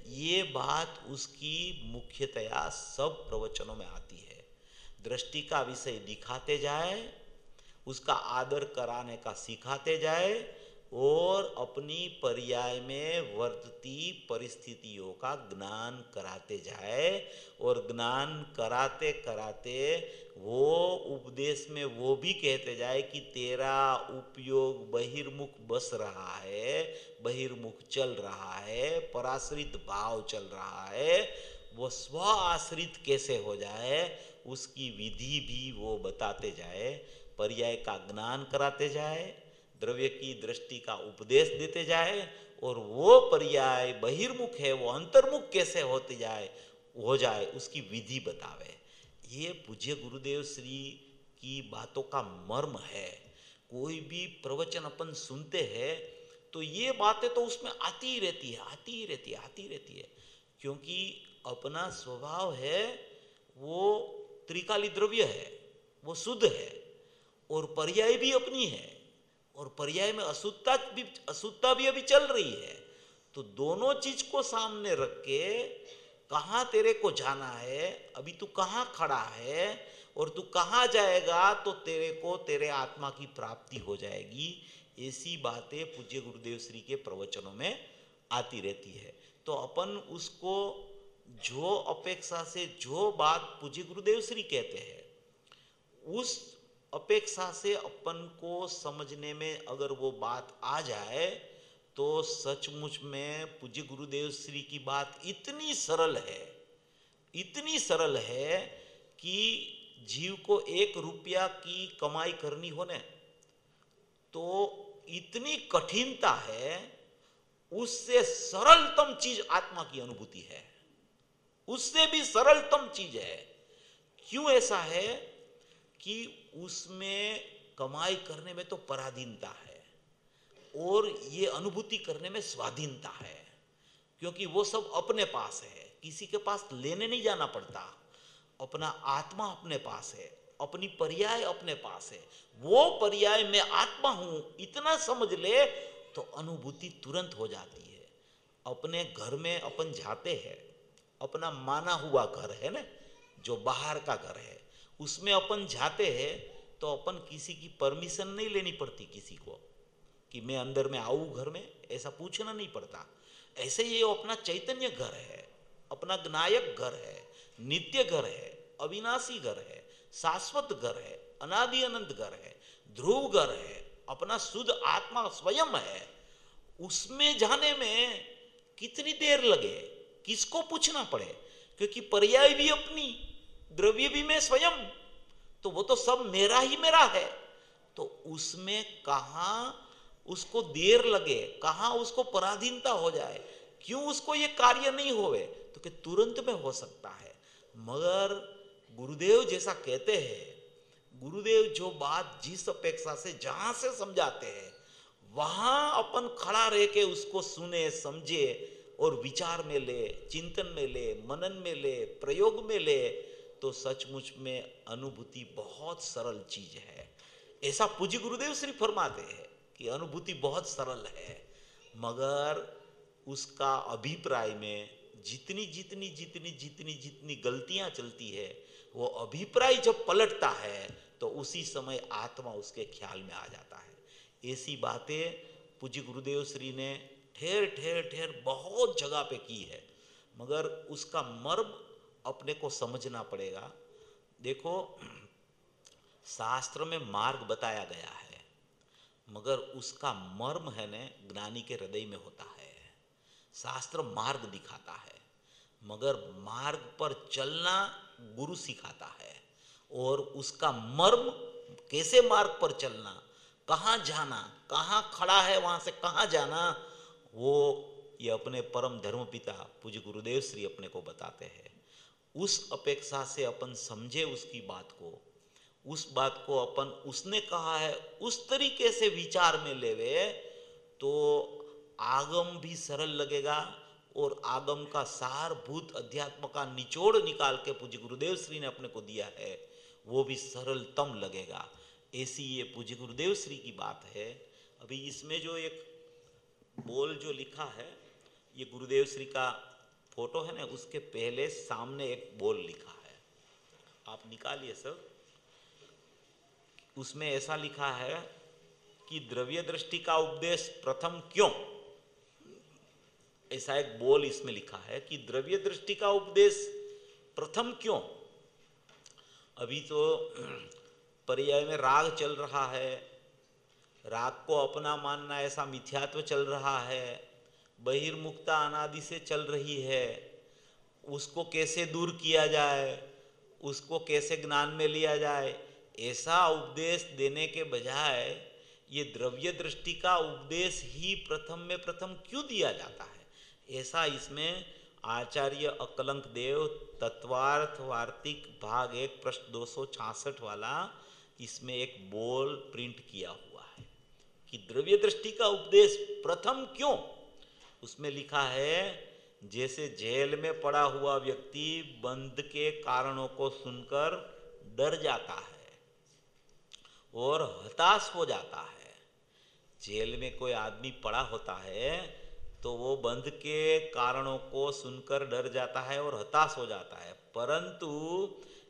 ये बात उसकी मुख्यतया सब प्रवचनों में आती है। दृष्टि का विषय दिखाते जाए, उसका आदर कराने का सिखाते जाए और अपनी पर्याय में वर्तती परिस्थितियों का ज्ञान कराते जाए, और ज्ञान कराते कराते वो उपदेश में वो भी कहते जाए कि तेरा उपयोग बहिर्मुख बस रहा है, बहिर्मुख चल रहा है, पराश्रित भाव चल रहा है, वो स्व आश्रित कैसे हो जाए उसकी विधि भी वो बताते जाए, पर्याय का ज्ञान कराते जाए, द्रव्य की दृष्टि का उपदेश देते जाए, और वो पर्याय बहिर्मुख है वो अंतर्मुख कैसे होते जाए हो जाए उसकी विधि बतावे। ये पूज्य गुरुदेव श्री की बातों का मर्म है। कोई भी प्रवचन अपन सुनते हैं तो ये बातें तो उसमें आती ही रहती है, आती ही रहती है, आती रहती है, क्योंकि अपना स्वभाव है वो त्रिकाली द्रव्य है, वो शुद्ध है, और पर्याय भी अपनी है, और पर्याय में अशुद्धता भी अभी चल रही है। तो दोनों चीज को सामने रख के कहाँ तेरे को जाना है, अभी तू कहाँ खड़ा है और तू कहाँ जाएगा, तो तेरे को तेरे आत्मा की प्राप्ति हो जाएगी। ऐसी बातें पूज्य गुरुदेव श्री के प्रवचनों में आती रहती है। तो अपन उसको जो अपेक्षा से जो बात पूज्य गुरुदेव श्री कहते हैं उस अपेक्षा से अपन को समझने में अगर वो बात आ जाए तो सचमुच में पूज्य गुरुदेव श्री की बात इतनी सरल है, इतनी सरल है कि जीव को 1 रुपया की कमाई करनी हो न तो इतनी कठिनता है, उससे सरलतम चीज आत्मा की अनुभूति है, उससे भी सरलतम चीज है। क्यों ऐसा है कि उसमें कमाई करने में तो पराधीनता है और ये अनुभूति करने में स्वाधीनता है, क्योंकि वो सब अपने पास है, किसी के पास लेने नहीं जाना पड़ता, अपना आत्मा अपने पास है, अपनी पर्याय अपने पास है, वो पर्याय में आत्मा हूं इतना समझ ले तो अनुभूति तुरंत हो जाती है। अपने घर में अपन जाते हैं, अपना माना हुआ घर है ना, जो बाहर का घर है, उसमें अपन जाते हैं तो अपन किसी की परमिशन नहीं लेनी पड़ती किसी को कि मैं अंदर में आऊँ घर में, ऐसा पूछना नहीं पड़ता। ऐसे ये अपना चैतन्य घर है, अपना ज्ञायक घर है, नित्य घर है, अविनाशी घर है, शाश्वत घर है, अनादि अनंत घर है, ध्रुव घर है, अपना शुद्ध आत्मा स्वयं है। उसमें जाने में कितनी देर लगे, किसको पूछना पड़े, क्योंकि पर्याय भी अपनी, द्रव्य भी मैं स्वयं, तो वो तो सब मेरा ही मेरा है। तो उसमें कहाँ उसको देर लगे, कहाँ उसको पराधीनता हो जाए, क्यों उसको ये कार्य नहीं होवे, तो कि तुरंत में हो सकता है। मगर गुरुदेव जैसा कहते हैं, गुरुदेव जो बात जिस अपेक्षा से जहां से समझाते हैं वहां अपन खड़ा रह के उसको सुने, समझे और विचार में ले, चिंतन में ले, मनन में ले, प्रयोग में ले, तो सचमुच में अनुभूति बहुत सरल चीज है। ऐसा पूज्य गुरुदेव श्री फरमाते हैं कि अनुभूति बहुत सरल है, मगर उसका अभिप्राय में जितनी जितनी जितनी जितनी जितनी गलतियां चलती है, वो अभिप्राय जब पलटता है तो उसी समय आत्मा उसके ख्याल में आ जाता है। ऐसी बातें पूज्य गुरुदेव श्री ने ठेर ठेर ठेर बहुत जगह पे की है, मगर उसका मर्म अपने को समझना पड़ेगा। देखो, शास्त्र में मार्ग बताया गया है, मगर उसका मर्म है न ज्ञानी के हृदय में होता है। शास्त्र मार्ग दिखाता है, मगर मार्ग पर चलना गुरु सिखाता है, और उसका मर्म कैसे मार्ग पर चलना, कहाँ जाना, कहाँ खड़ा है वहाँ से कहाँ जाना, वो ये अपने परम धर्म पिता पूज्य गुरुदेव श्री अपने को बताते हैं। उस अपेक्षा से अपन समझे उसकी बात को, उस बात को अपन उसने कहा है उस तरीके से विचार में लेवे तो आगम भी सरल लगेगा और आगम का सारभूत अध्यात्म का निचोड़ निकाल के पूज्य गुरुदेव श्री ने अपने को दिया है, वो भी सरलतम लगेगा। ऐसी ये पूज्य गुरुदेव श्री की बात है। अभी इसमें जो एक बोल जो लिखा है, ये गुरुदेव श्री का फोटो है ना, उसके पहले सामने एक बोल लिखा है, आप निकालिए सब। उसमें ऐसा लिखा है कि द्रव्य दृष्टि का उपदेश प्रथम क्यों, ऐसा एक बोल इसमें लिखा है कि द्रव्य दृष्टि का उपदेश प्रथम क्यों। अभी तो पर्याय में राग चल रहा है, राग को अपना मानना ऐसा मिथ्यात्व चल रहा है, बहिर्मुखता अनादि से चल रही है, उसको कैसे दूर किया जाए, उसको कैसे ज्ञान में लिया जाए, ऐसा उपदेश देने के बजाय ये द्रव्य दृष्टि का उपदेश ही प्रथम में प्रथम क्यों दिया जाता है, ऐसा इसमें आचार्य अकलंक देव तत्वार्थ वार्तिक भाग 1 प्रश्न 266 वाला इसमें एक बोल प्रिंट किया हुआ है कि द्रव्य दृष्टि का उपदेश प्रथम क्यों। उसमें लिखा है जैसे जेल में पड़ा हुआ व्यक्ति बंद के कारणों को सुनकर डर जाता है और हताश हो जाता है। जेल में कोई आदमी पड़ा होता है तो वो बंद के कारणों को सुनकर डर जाता है और हताश हो जाता है, परंतु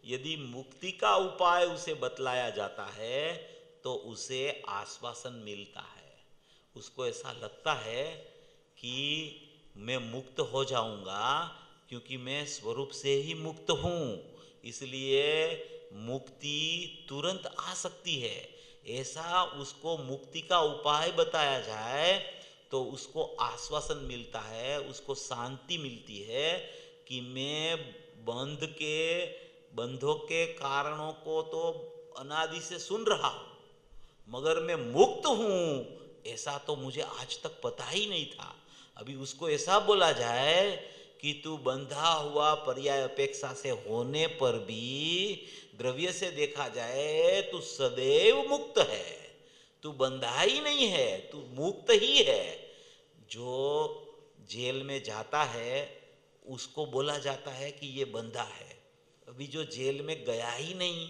यदि मुक्ति का उपाय उसे बतलाया जाता है तो उसे आश्वासन मिलता है। उसको ऐसा लगता है कि मैं मुक्त हो जाऊंगा क्योंकि मैं स्वरूप से ही मुक्त हूँ, इसलिए मुक्ति तुरंत आ सकती है। ऐसा उसको मुक्ति का उपाय बताया जाए तो उसको आश्वासन मिलता है, उसको शांति मिलती है कि मैं बंधों के कारणों को तो अनादि से सुन रहा हूँ, मगर मैं मुक्त हूँ ऐसा तो मुझे आज तक पता ही नहीं था। अभी उसको ऐसा बोला जाए कि तू बंधा हुआ पर्याय अपेक्षा से होने पर भी द्रव्य से देखा जाए तू सदैव मुक्त है, तू बंधा ही नहीं है, तू मुक्त ही है। जो जेल में जाता है उसको बोला जाता है कि ये बंधा है, अभी जो जेल में गया ही नहीं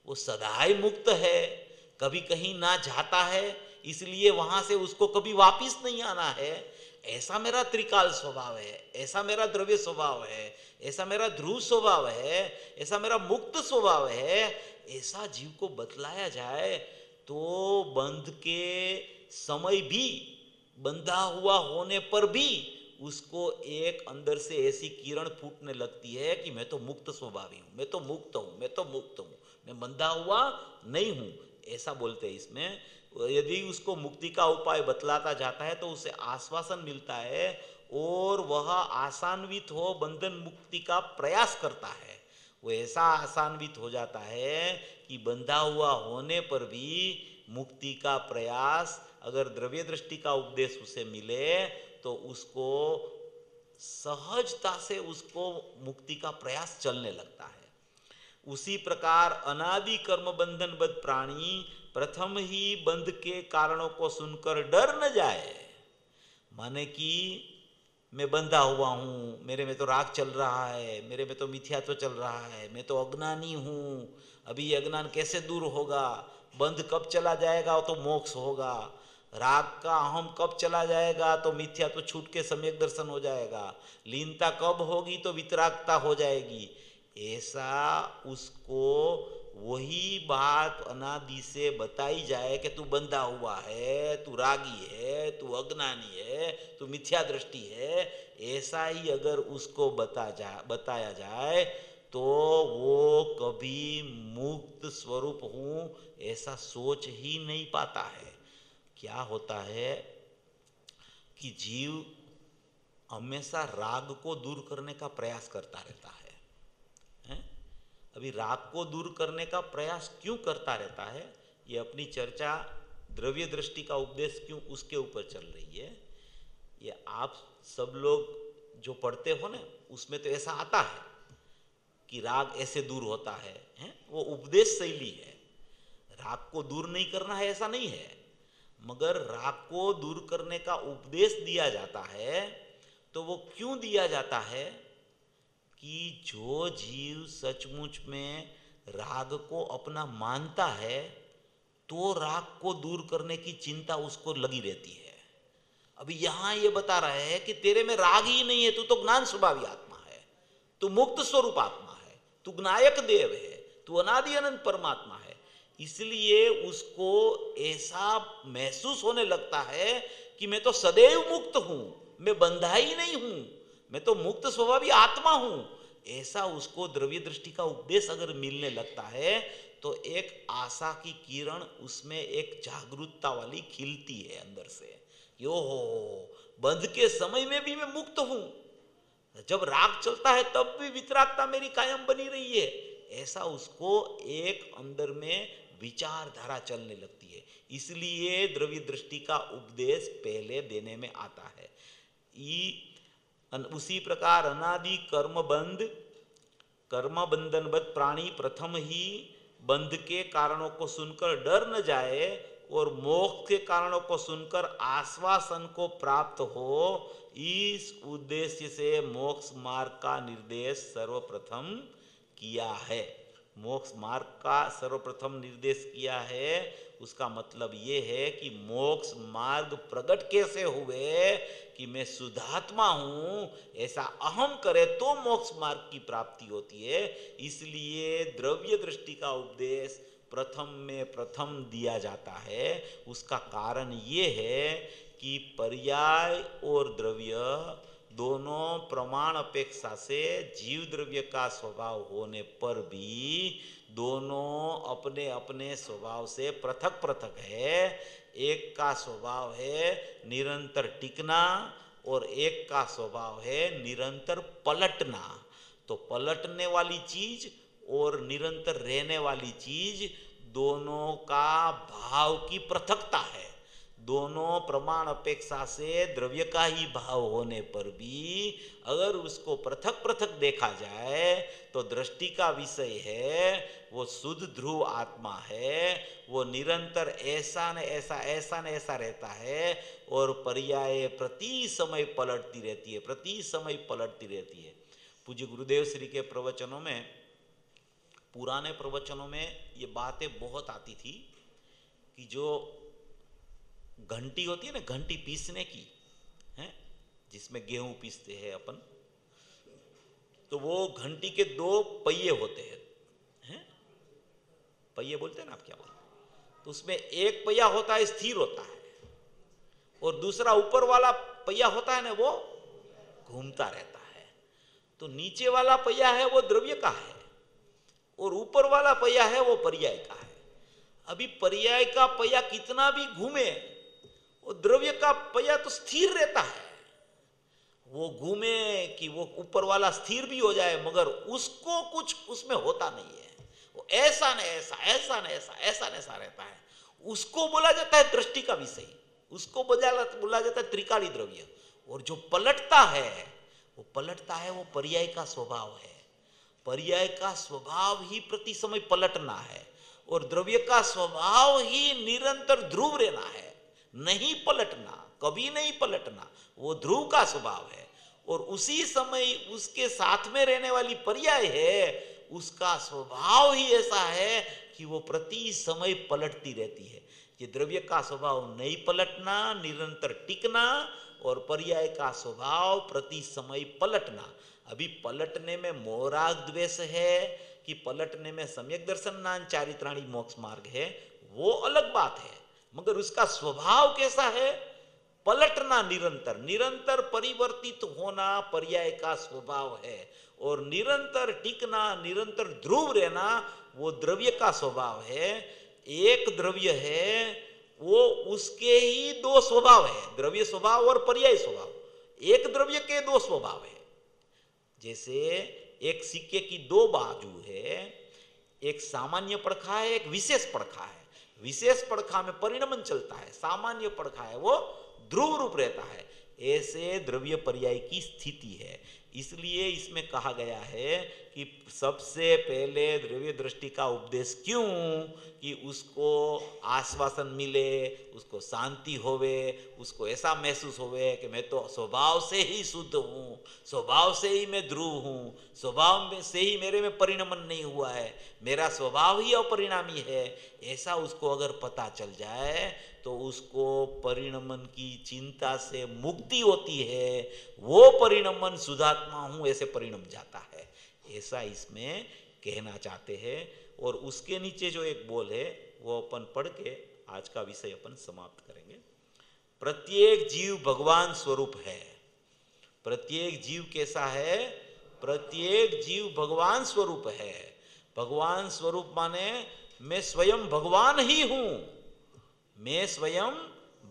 वो सदाई मुक्त है, कभी कहीं ना जाता है इसलिए वहां से उसको कभी वापिस नहीं आना है। ऐसा मेरा त्रिकाल स्वभाव है, ऐसा मेरा द्रव्य स्वभाव है, ऐसा मेरा ध्रुव स्वभाव है, ऐसा मेरा मुक्त स्वभाव है। ऐसा जीव को बतलाया जाए तो बंध के समय भी, बंधा हुआ होने पर भी उसको एक अंदर से ऐसी किरण फूटने लगती है कि मैं तो मुक्त स्वभावी हूँ, मैं तो मुक्त हूँ, मैं तो मुक्त हूँ, मैं बंधा हुआ नहीं हूँ, ऐसा बोलते हैं इसमें। यदि उसको मुक्ति का उपाय बतलाता जाता है तो उसे आश्वासन मिलता है और वह आसान्वित हो बंधन मुक्ति का प्रयास करता है। वो ऐसा आसान्वित हो जाता है कि बंधा हुआ होने पर भी मुक्ति का प्रयास, अगर द्रव्य दृष्टि का उपदेश उसे मिले तो उसको सहजता से उसको मुक्ति का प्रयास चलने लगता है। उसी प्रकार अनादि कर्म बंधन बद्ध प्राणी प्रथम ही बंध के कारणों को सुनकर डर न जाए, माने कि मैं बंधा हुआ हूँ, मेरे में तो राग चल रहा है, मेरे में तो मिथ्यात्व चल रहा है, मैं तो अज्ञानी हूँ, अभी ये अज्ञान कैसे दूर होगा, बंध कब चला जाएगा तो मोक्ष होगा, राग का अहम कब चला जाएगा तो मिथ्यात्व छूट के सम्यक दर्शन हो जाएगा, लीनता कब होगी तो वितरागता हो जाएगी। ऐसा उसको वही बात अनादि से बताई जाए कि तू बंधा हुआ है, तू रागी है, तू अज्ञानी है, तू मिथ्या दृष्टि है, ऐसा ही अगर उसको बताया जाए तो वो कभी मुक्त स्वरूप हूँ ऐसा सोच ही नहीं पाता है। क्या होता है कि जीव हमेशा राग को दूर करने का प्रयास करता रहता है, हैं? अभी राग को दूर करने का प्रयास क्यों करता रहता है, ये अपनी चर्चा द्रव्य दृष्टि का उपदेश क्यों उसके ऊपर चल रही है। ये आप सब लोग जो पढ़ते हो ना उसमें तो ऐसा आता है कि राग ऐसे दूर होता है, हैं? वो उपदेश शैली है, राग को दूर नहीं करना है ऐसा नहीं है, मगर राग को दूर करने का उपदेश दिया जाता है तो वो क्यों दिया जाता है कि जो जीव सचमुच में राग को अपना मानता है तो राग को दूर करने की चिंता उसको लगी रहती है। अभी यहां ये बता रहा है कि तेरे में राग ही नहीं है, तू तो ज्ञान स्वभावी आत्मा है, तू मुक्त स्वरूप आत्मा है, तू ज्ञायक देव है, तू अनादि अनंत परमात्मा है। इसलिए उसको ऐसा महसूस होने लगता है कि मैं तो सदैव मुक्त हूं, मैं बंधा ही नहीं हूं, मैं तो मुक्त स्वभावी आत्मा हूं। ऐसा उसको द्रव्य दृष्टि का उपदेश अगर मिलने लगता है तो एक आशा की किरण उसमें एक जागरूकता वाली खिलती है अंदर से। यो हो बंध के समय में भी मैं मुक्त हूं, जब राग चलता है तब भी वितरागता मेरी कायम बनी रही है। ऐसा उसको एक अंदर में विचारधारा चलने लगती है। इसलिए द्रव्य दृष्टि का उपदेश पहले देने में आता है। उसी प्रकार अनादि कर्म बंधनवत प्राणी प्रथम ही बंध के कारणों को सुनकर डर न जाए और मोक्ष के कारणों को सुनकर आश्वासन को प्राप्त हो, इस उद्देश्य से मोक्ष मार्ग का निर्देश सर्वप्रथम किया है। मोक्ष मार्ग का सर्वप्रथम निर्देश किया है। उसका मतलब ये है कि मोक्ष मार्ग प्रकट कैसे हुए कि मैं शुद्धात्मा हूं, ऐसा अहम करे तो मोक्ष मार्ग की प्राप्ति होती है। इसलिए द्रव्य दृष्टि का उपदेश प्रथम में प्रथम दिया जाता है। उसका कारण ये है कि पर्याय और द्रव्य दोनों प्रमाण अपेक्षा से जीव द्रव्य का स्वभाव होने पर भी दोनों अपने अपने स्वभाव से पृथक पृथक है। एक का स्वभाव है निरंतर टिकना और एक का स्वभाव है निरंतर पलटना। तो पलटने वाली चीज और निरंतर रहने वाली चीज दोनों का भाव की पृथकता है। दोनों प्रमाण अपेक्षा से द्रव्य का ही भाव होने पर भी अगर उसको पृथक पृथक देखा जाए तो दृष्टि का विषय है वो शुद्ध ध्रुव आत्मा है, वो निरंतर ऐसा न ऐसा ऐसा न ऐसा रहता है और पर्याय प्रति समय पलटती रहती है, प्रति समय पलटती रहती है। पूज्य गुरुदेव श्री के प्रवचनों में, पुराने प्रवचनों में ये बातें बहुत आती थी कि जो घंटी होती है ना, घंटी पीसने की है, जिसमें गेहूं पीसते हैं अपन, तो वो घंटी के दो पहिए होते हैं, पहिए बोलते हैं ना आप, क्या बोलते? तो उसमें एक पहिया होता है स्थिर होता है और दूसरा ऊपर वाला पहिया होता है ना वो घूमता रहता है। तो नीचे वाला पहिया है वो द्रव्य का है और ऊपर वाला पहिया है वो पर्याय का है। अभी पर्याय का पहिया कितना भी घूमे वो द्रव्य का पहिया तो स्थिर रहता है। वो घूमे कि वो ऊपर वाला स्थिर भी हो जाए मगर उसको कुछ उसमें होता नहीं है, वो ऐसा न ऐसा ऐसा न ऐसा ऐसा न ऐसा रहता है। उसको बोला जाता है दृष्टि का विषय, उसको बोला जाता है त्रिकाली द्रव्य। और जो पलटता है वो पलटता है, वो पर्याय का स्वभाव है। पर्याय का स्वभाव ही प्रति समय पलटना है और द्रव्य का स्वभाव ही निरंतर ध्रुव रहना है, नहीं पलटना, कभी नहीं पलटना, वो ध्रुव का स्वभाव है। और उसी समय उसके साथ में रहने वाली पर्याय है, उसका स्वभाव ही ऐसा है कि वो प्रति समय पलटती रहती है। ये द्रव्य का स्वभाव नहीं पलटना, निरंतर टिकना, और पर्याय का स्वभाव प्रति समय पलटना। अभी पलटने में मोहराग द्वेष है कि पलटने में सम्यक दर्शनान चारित्राणी मोक्ष मार्ग है, वो अलग बात है, मगर उसका स्वभाव कैसा है? पलटना, निरंतर निरंतर परिवर्तित होना पर्याय का स्वभाव है और निरंतर टिकना, निरंतर ध्रुव रहना वो द्रव्य का स्वभाव है। एक द्रव्य है वो उसके ही दो स्वभाव है, द्रव्य स्वभाव और पर्याय स्वभाव। एक द्रव्य के दो स्वभाव है। जैसे एक सिक्के की दो बाजू है, एक सामान्य पड़खा है, एक विशेष पड़खा है। विशेष पड़खा में परिणमन चलता है, सामान्य पड़खा है वो ध्रुव रूप रहता है। ऐसे द्रव्य पर्याय की स्थिति है। इसलिए इसमें कहा गया है कि सबसे पहले द्रव्य दृष्टि का उपदेश क्यों, कि उसको आश्वासन मिले, उसको शांति होवे, उसको ऐसा महसूस होवे कि मैं तो स्वभाव से ही शुद्ध हूँ, स्वभाव से ही मैं ध्रुव हूँ, स्वभाव में से ही मेरे में परिणमन नहीं हुआ है, मेरा स्वभाव ही अपरिणामी है। ऐसा उसको अगर पता चल जाए तो उसको परिणमन की चिंता से मुक्ति होती है, वो परिणमन शुद्धात्मा हूँ ऐसे परिणम जाता है, ऐसा इसमें कहना चाहते हैं। और उसके नीचे जो एक बोल है वो अपन पढ़ के आज का विषय अपन समाप्त करेंगे। प्रत्येक जीव भगवान स्वरूप है। प्रत्येक जीव कैसा है? प्रत्येक जीव भगवान स्वरूप है। भगवान स्वरूप माने मैं स्वयं भगवान ही हूं, मैं स्वयं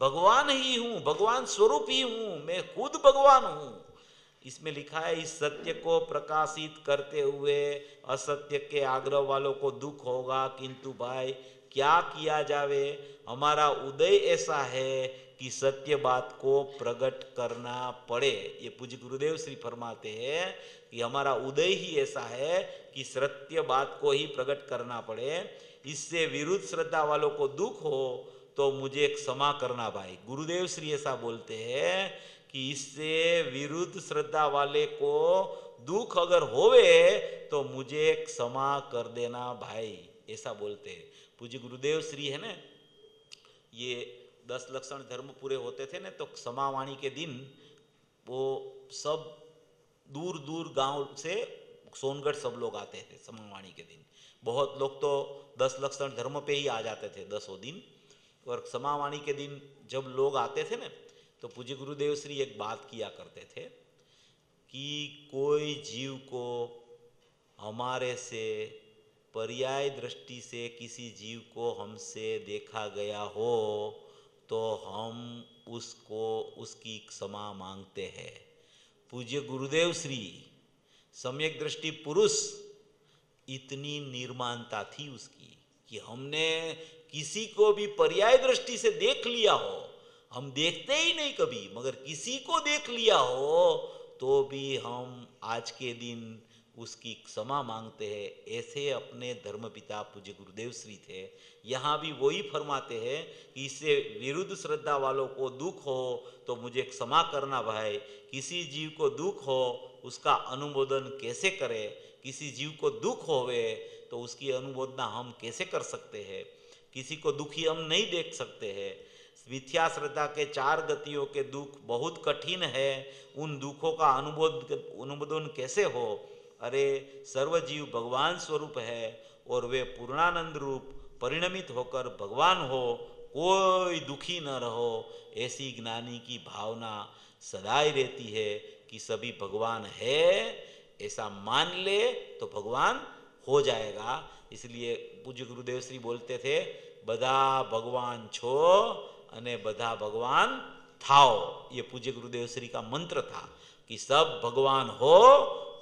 भगवान ही हूं, भगवान स्वरूप ही हूं, मैं खुद भगवान हूं। इसमें लिखा है इस सत्य को प्रकाशित करते हुए असत्य के आग्रह वालों को दुख होगा, किंतु भाई क्या किया जावे, हमारा उदय ऐसा है कि सत्य बात को प्रकट करना पड़े। ये पूज्य गुरुदेव श्री फरमाते हैं कि हमारा उदय ही ऐसा है कि सत्य बात को ही प्रकट करना पड़े। इससे विरुद्ध श्रद्धा वालों को दुख हो तो मुझे क्षमा करना भाई। गुरुदेव श्री ऐसा बोलते हैं कि इससे विरुद्ध श्रद्धा वाले को दुख अगर होवे तो मुझे क्षमा कर देना भाई, ऐसा बोलते हैं पूज्य गुरुदेव श्री है ना। ये 10 लक्षण धर्म पूरे होते थे ना तो क्षमावाणी के दिन वो सब दूर दूर गांव से सोनगढ़ सब लोग आते थे क्षमावाणी के दिन। बहुत लोग तो 10 लक्षण धर्म पे ही आ जाते थे 10 दिन। और क्षमावाणी के दिन जब लोग आते थे ना तो पूज्य गुरुदेव श्री एक बात किया करते थे कि कोई जीव को हमारे से पर्याय दृष्टि से किसी जीव को हमसे देखा गया हो तो हम उसको उसकी क्षमा मांगते हैं। पूज्य गुरुदेव श्री सम्यक दृष्टि पुरुष, इतनी निर्माणता थी उसकी कि हमने किसी को भी पर्याय दृष्टि से देख लिया हो, हम देखते ही नहीं कभी, मगर किसी को देख लिया हो तो भी हम आज के दिन उसकी क्षमा मांगते हैं। ऐसे अपने धर्मपिता पूज्य गुरुदेव श्री थे। यहाँ भी वही फरमाते हैं कि इससे विरुद्ध श्रद्धा वालों को दुख हो तो मुझे क्षमा करना भाई। किसी जीव को दुख हो उसका अनुमोदन कैसे करें, किसी जीव को दुख होवे तो उसकी अनुमोदना हम कैसे कर सकते हैं। किसी को दुखी हम नहीं देख सकते हैं। मिथ्या श्रद्धा के 4 गतियों के दुख बहुत कठिन है, उन दुखों का अनुमोदन कैसे हो। अरे सर्वजीव भगवान स्वरूप है और वे पूर्णानंद रूप परिणमित होकर भगवान हो, कोई दुखी न रहो, ऐसी ज्ञानी की भावना सदाई रहती है कि सभी भगवान है, ऐसा मान ले तो भगवान हो जाएगा। इसलिए पूज्य गुरुदेव श्री बोलते थे बधा भगवान छो अने बधा भगवान थाओ। ये पूज्य गुरुदेव श्री का मंत्र था कि सब भगवान हो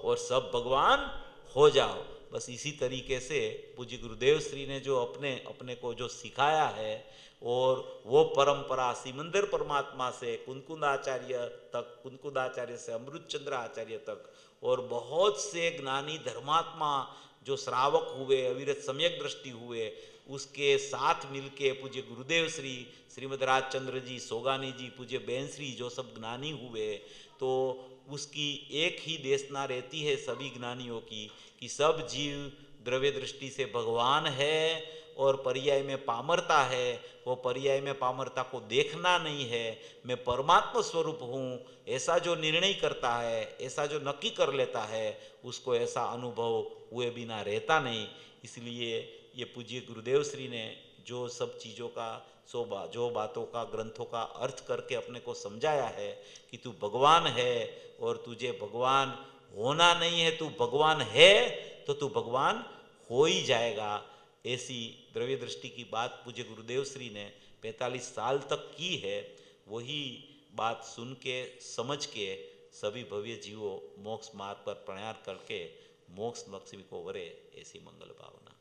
और सब भगवान हो जाओ। बस इसी तरीके से पूज्य गुरुदेव श्री ने जो अपने को जो सिखाया है और वो परंपरा सिमंदर परमात्मा से कुंकुदाचार्य तक, कुंकुदाचार्य से अमृतचंद्र आचार्य तक और बहुत से ज्ञानी धर्मात्मा जो श्रावक हुए, अविरत सम्यक दृष्टि हुए, उसके साथ मिलके पूज्य गुरुदेव श्री श्रीमद राजचंद्र जी, सोगानी जी, पूज्य बेन श्री जो सब ज्ञानी हुए, तो उसकी एक ही देशना रहती है सभी ज्ञानियों की कि सब जीव द्रव्य दृष्टि से भगवान है और पर्याय में पामरता है। वो पर्याय में पामरता को देखना नहीं है, मैं परमात्मा स्वरूप हूँ, ऐसा जो निर्णय करता है, ऐसा जो नक्की कर लेता है, उसको ऐसा अनुभव हुए बिना रहता नहीं। इसलिए ये पूज्य गुरुदेव श्री ने जो सब चीज़ों का जो बातों का, ग्रंथों का अर्थ करके अपने को समझाया है कि तू भगवान है और तुझे भगवान होना नहीं है, तू भगवान है तो तू भगवान हो ही जाएगा। ऐसी द्रव्य दृष्टि की बात पूज्य गुरुदेव श्री ने 45 साल तक की है। वही बात सुन के समझ के सभी भव्य जीवों मोक्ष मार्ग पर प्रयाण करके मोक्ष लक्ष्मी को वरे, ऐसी मंगल भावना।